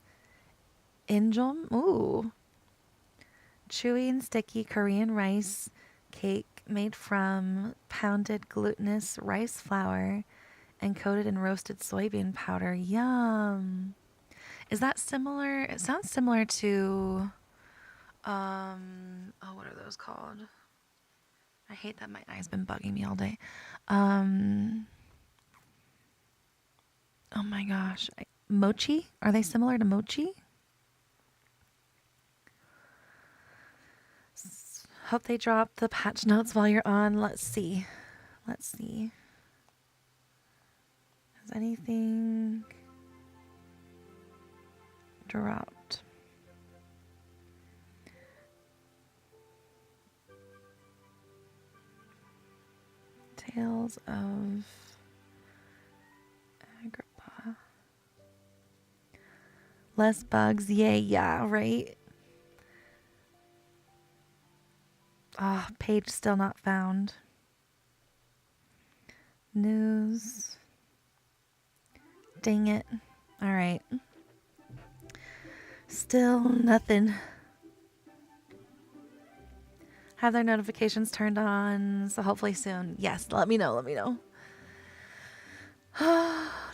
Injom. Ooh. Chewy and sticky Korean rice cake made from pounded glutinous rice flour and coated in roasted soybean powder. Yum. Is that similar? It sounds similar to oh, what are those called? I hate that my eye's been bugging me all day. Oh my gosh. Mochi? Are they similar to mochi? Hope they drop the patch notes while you're on. Let's see. Let's see. Has anything dropped? Tales of Agrippa. Less bugs. Yay, yeah, right? Ah, page still not found. News. Dang it. Alright. Still nothing. Have their notifications turned on, so hopefully soon. Yes, let me know, let me know.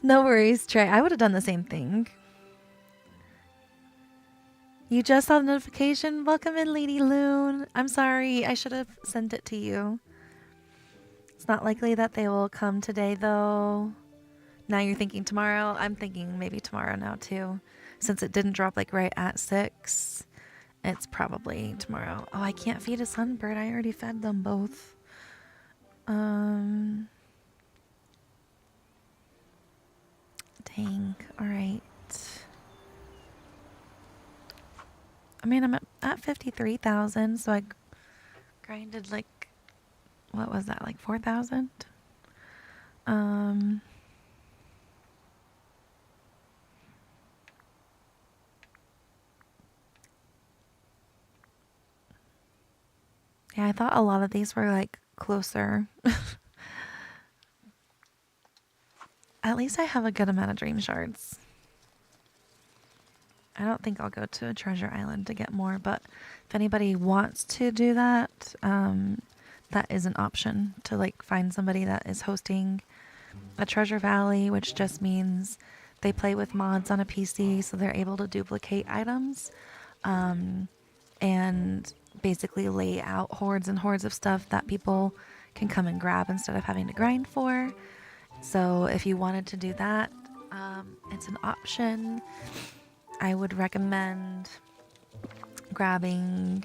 No worries, Trey. I would have done the same thing. You just saw the notification? Welcome in, Lady Loon. I'm sorry, I should have sent it to you. It's not likely that they will come today, though. Now you're thinking tomorrow. I'm thinking maybe tomorrow now, too. Since it didn't drop, like, right at 6. It's probably tomorrow. Oh, I can't feed a sunbird. I already fed them both. Dang. Alright. I mean, I'm at 53,000, so I grinded like, what was that, like 4,000? Yeah, I thought a lot of these were like closer. At least I have a good amount of dream shards. I don't think I'll go to a treasure island to get more, but if anybody wants to do that, that is an option to like find somebody that is hosting a treasure valley, which just means they play with mods on a PC so they're able to duplicate items and basically lay out hordes and hordes of stuff that people can come and grab instead of having to grind for. So if you wanted to do that, it's an option. I would recommend grabbing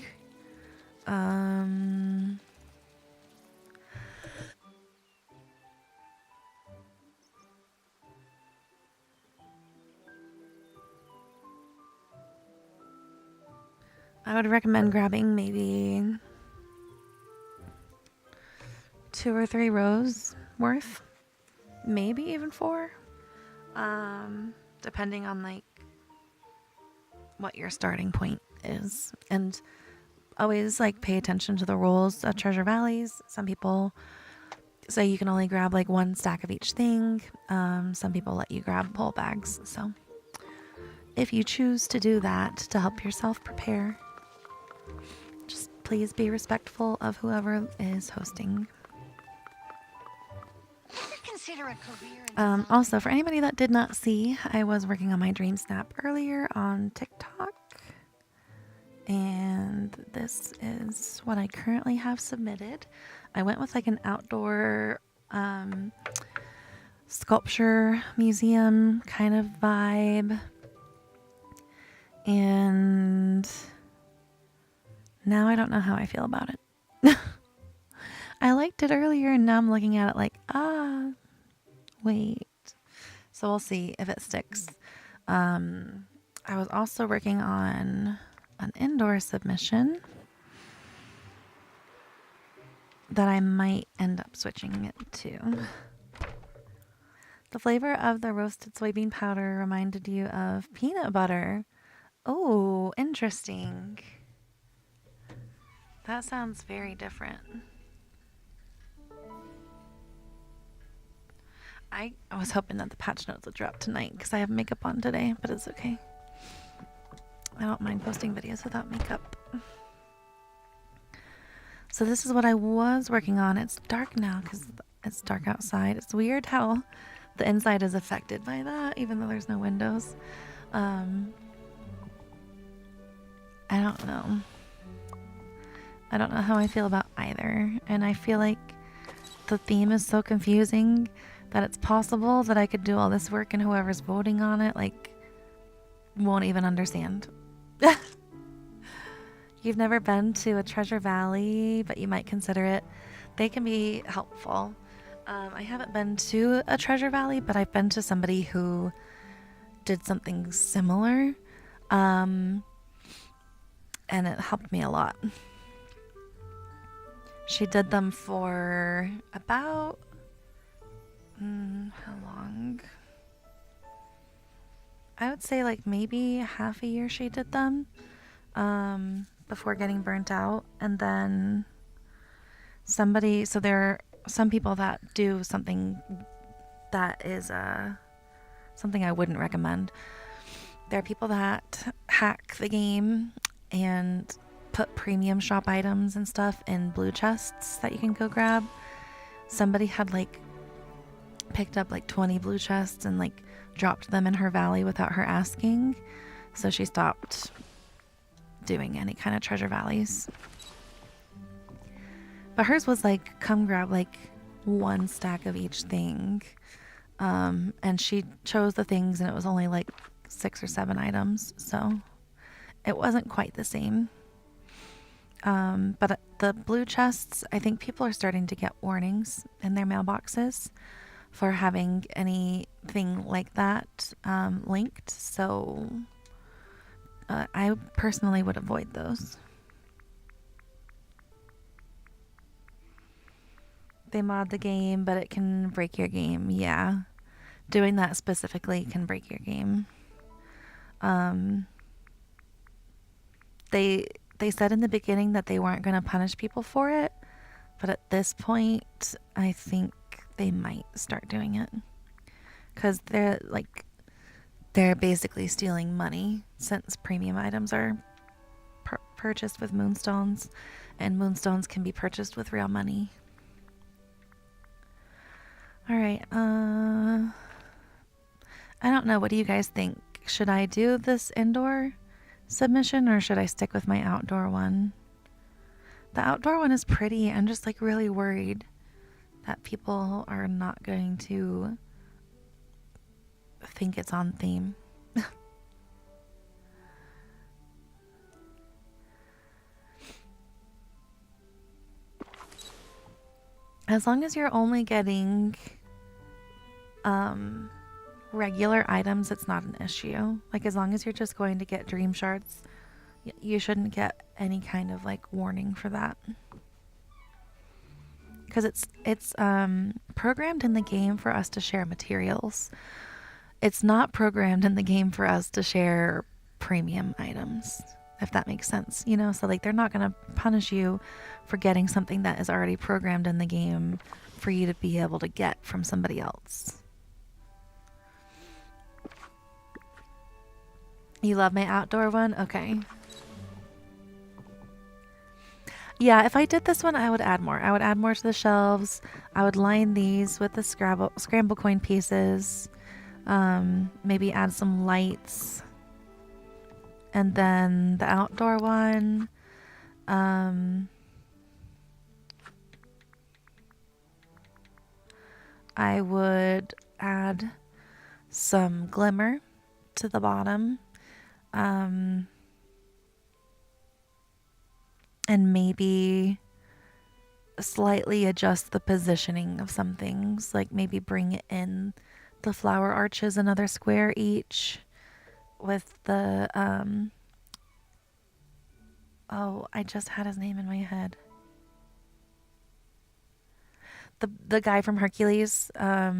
maybe 2 or 3 rows worth, maybe even 4, depending on like what your starting point is. And always like pay attention to the rules of treasure valleys. Some people say you can only grab like 1 stack of each thing. Some people let you grab whole bags. So if you choose to do that to help yourself prepare, just please be respectful of whoever is hosting. Also, for anybody that did not see, I was working on my dream snap earlier on TikTok. And this is what I currently have submitted. I went with like an outdoor sculpture museum kind of vibe. And now I don't know how I feel about it. I liked it earlier and now I'm looking at it like, wait. So we'll see if it sticks. I was also working on an indoor submission that I might end up switching it to. The flavor of the roasted soybean powder reminded you of peanut butter. Oh, interesting. That sounds very different. I was hoping that the patch notes would drop tonight because I have makeup on today, but it's okay. I don't mind posting videos without makeup. So this is what I was working on. It's dark now because it's dark outside. It's weird how the inside is affected by that, even though there's no windows. I don't know. I don't know how I feel about either. And I feel like the theme is so confusing that it's possible that I could do all this work and whoever's voting on it, like, won't even understand. You've never been to a treasure valley, but you might consider it. They can be helpful. I haven't been to a treasure valley, but I've been to somebody who did something similar. And it helped me a lot. She did them for about, how long? I would say like maybe half a year she did them before getting burnt out. And then so there are some people that do something that is something I wouldn't recommend. There are people that hack the game and put premium shop items and stuff in blue chests that you can go grab. Somebody had like picked up like 20 blue chests and like dropped them in her valley without her asking. So she stopped doing any kind of treasure valleys. But hers was like, come grab like one stack of each thing. And she chose the things and it was only like 6 or 7 items. So it wasn't quite the same. But the blue chests, I think people are starting to get warnings in their mailboxes for having anything like that linked. So I personally would avoid those. They mod the game, but it can break your game. Yeah. Doing that specifically can break your game. They said in the beginning that they weren't going to punish people for it, but at this point, I think they might start doing it. Because they're basically stealing money since premium items are purchased with moonstones, and moonstones can be purchased with real money. All right. I don't know. What do you guys think? Should I do this indoor submission or should I stick with my outdoor one? The outdoor one is pretty. I'm just like really worried that people are not going to think it's on theme. As long as you're only getting regular items, it's not an issue. Like as long as you're just going to get dream shards, you shouldn't get any kind of like warning for that. Because it's programmed in the game for us to share materials. It's not programmed in the game for us to share premium items, if that makes sense, you know? So like they're not going to punish you for getting something that is already programmed in the game for you to be able to get from somebody else. You love my outdoor one? Okay. Yeah, if I did this one, I would add more. I would add more to the shelves. I would line these with the scramble coin pieces. Maybe add some lights. And then the outdoor one. I would add some glimmer to the bottom. And maybe slightly adjust the positioning of some things, like maybe bring in the flower arches another square each with the oh, I just had his name in my head. The guy from Hercules, I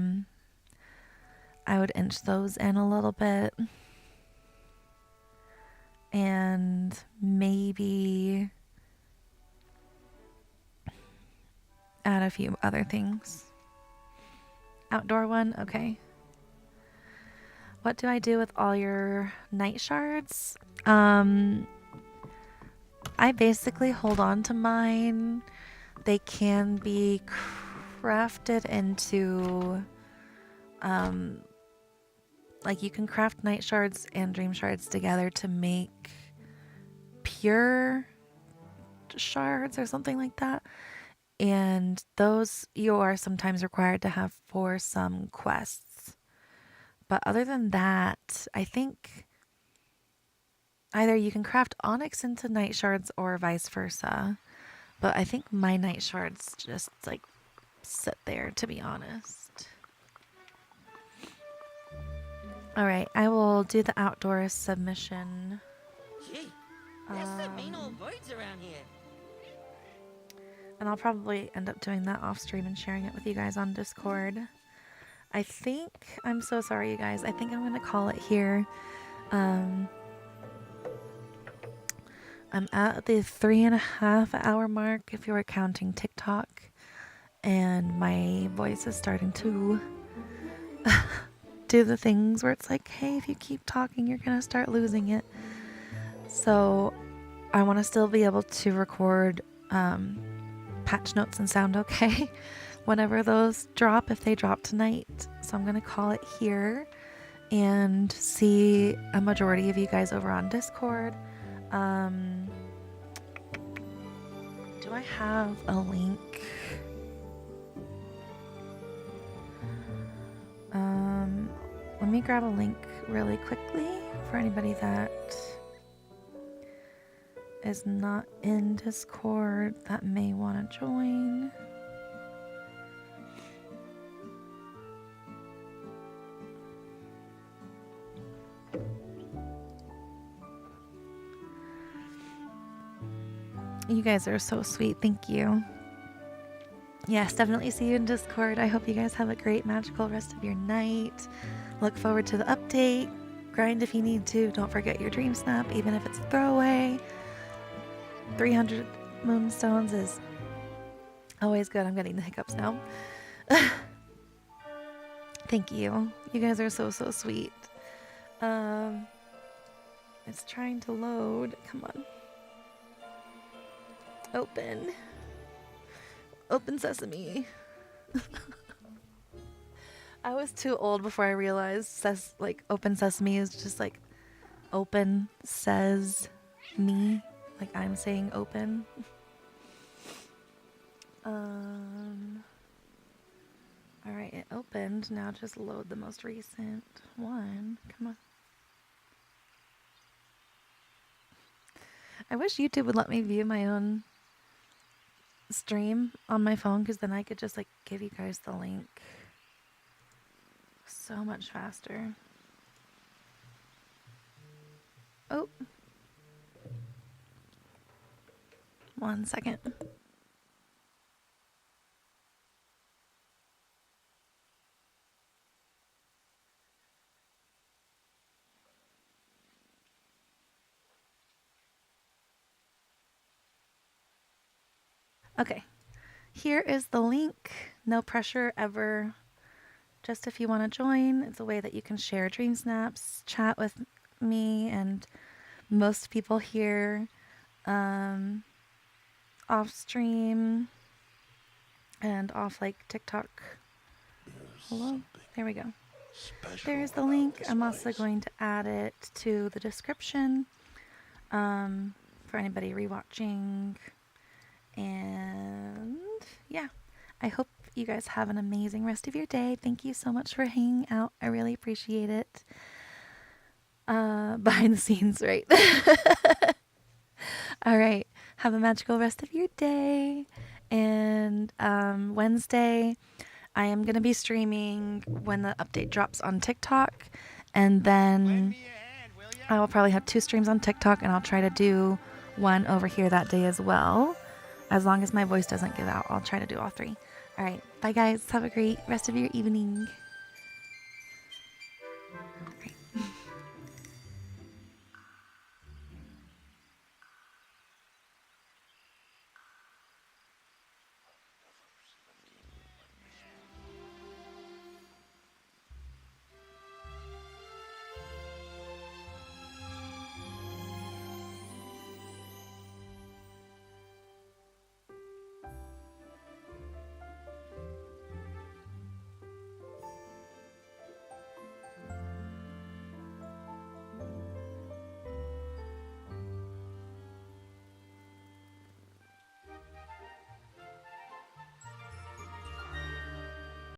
would inch those in a little bit. And maybe add a few other things. Outdoor one? Okay. What do I do with all your night shards? I basically hold on to mine. They can be crafted into like you can craft night shards and dream shards together to make pure shards or something like that. And those you are sometimes required to have for some quests. But other than that, I think either you can craft onyx into night shards or vice versa. But I think my night shards just like sit there, to be honest. All right, I will do the outdoor submission. Gee, there's some mean old birds around here. And I'll probably end up doing that off stream and sharing it with you guys on Discord. I think, I'm so sorry, you guys. I think I'm going to call it here. I'm at the 3.5 hour mark if you are counting TikTok. And my voice is starting to do the things where it's like, hey, if you keep talking, you're going to start losing it. So I want to still be able to record patch notes and sound okay whenever those drop, if they drop tonight. So I'm going to call it here and see a majority of you guys over on Discord. Do I have a link? Let me grab a link really quickly for anybody that is not in Discord that may want to join. You guys are so sweet. Thank you. Yes, definitely see you in Discord. I hope you guys have a great magical rest of your night. Look forward to the update. Grind if you need to. Don't forget your dream snap, even if it's a throwaway. 300 moonstones is always good. I'm getting the hiccups now. Thank you. You guys are so, so sweet. It's trying to load. Come on. Open. Open sesame. I was too old before I realized open sesame is just like open says me. Like I'm saying open. Alright, it opened. Now just load the most recent one. Come on. I wish YouTube would let me view my own stream on my phone, because then I could just like give you guys the link so much faster. Oh, 1 second. Okay, here is the link. No pressure ever. Just if you want to join, it's a way that you can share dream snaps, chat with me and most people here off stream and off like TikTok. Hello? There we go. There's the link. I'm also going to add it to the description for anybody rewatching. And yeah, I hope you guys have an amazing rest of your day. Thank you so much for hanging out. I really appreciate it. Behind the scenes, right? All right. Have a magical rest of your day. And Wednesday, I am going to be streaming when the update drops on TikTok. And then I will probably have 2 streams on TikTok, and I'll try to do one over here that day as well. As long as my voice doesn't give out, I'll try to do all 3. All right. Bye, guys. Have a great rest of your evening.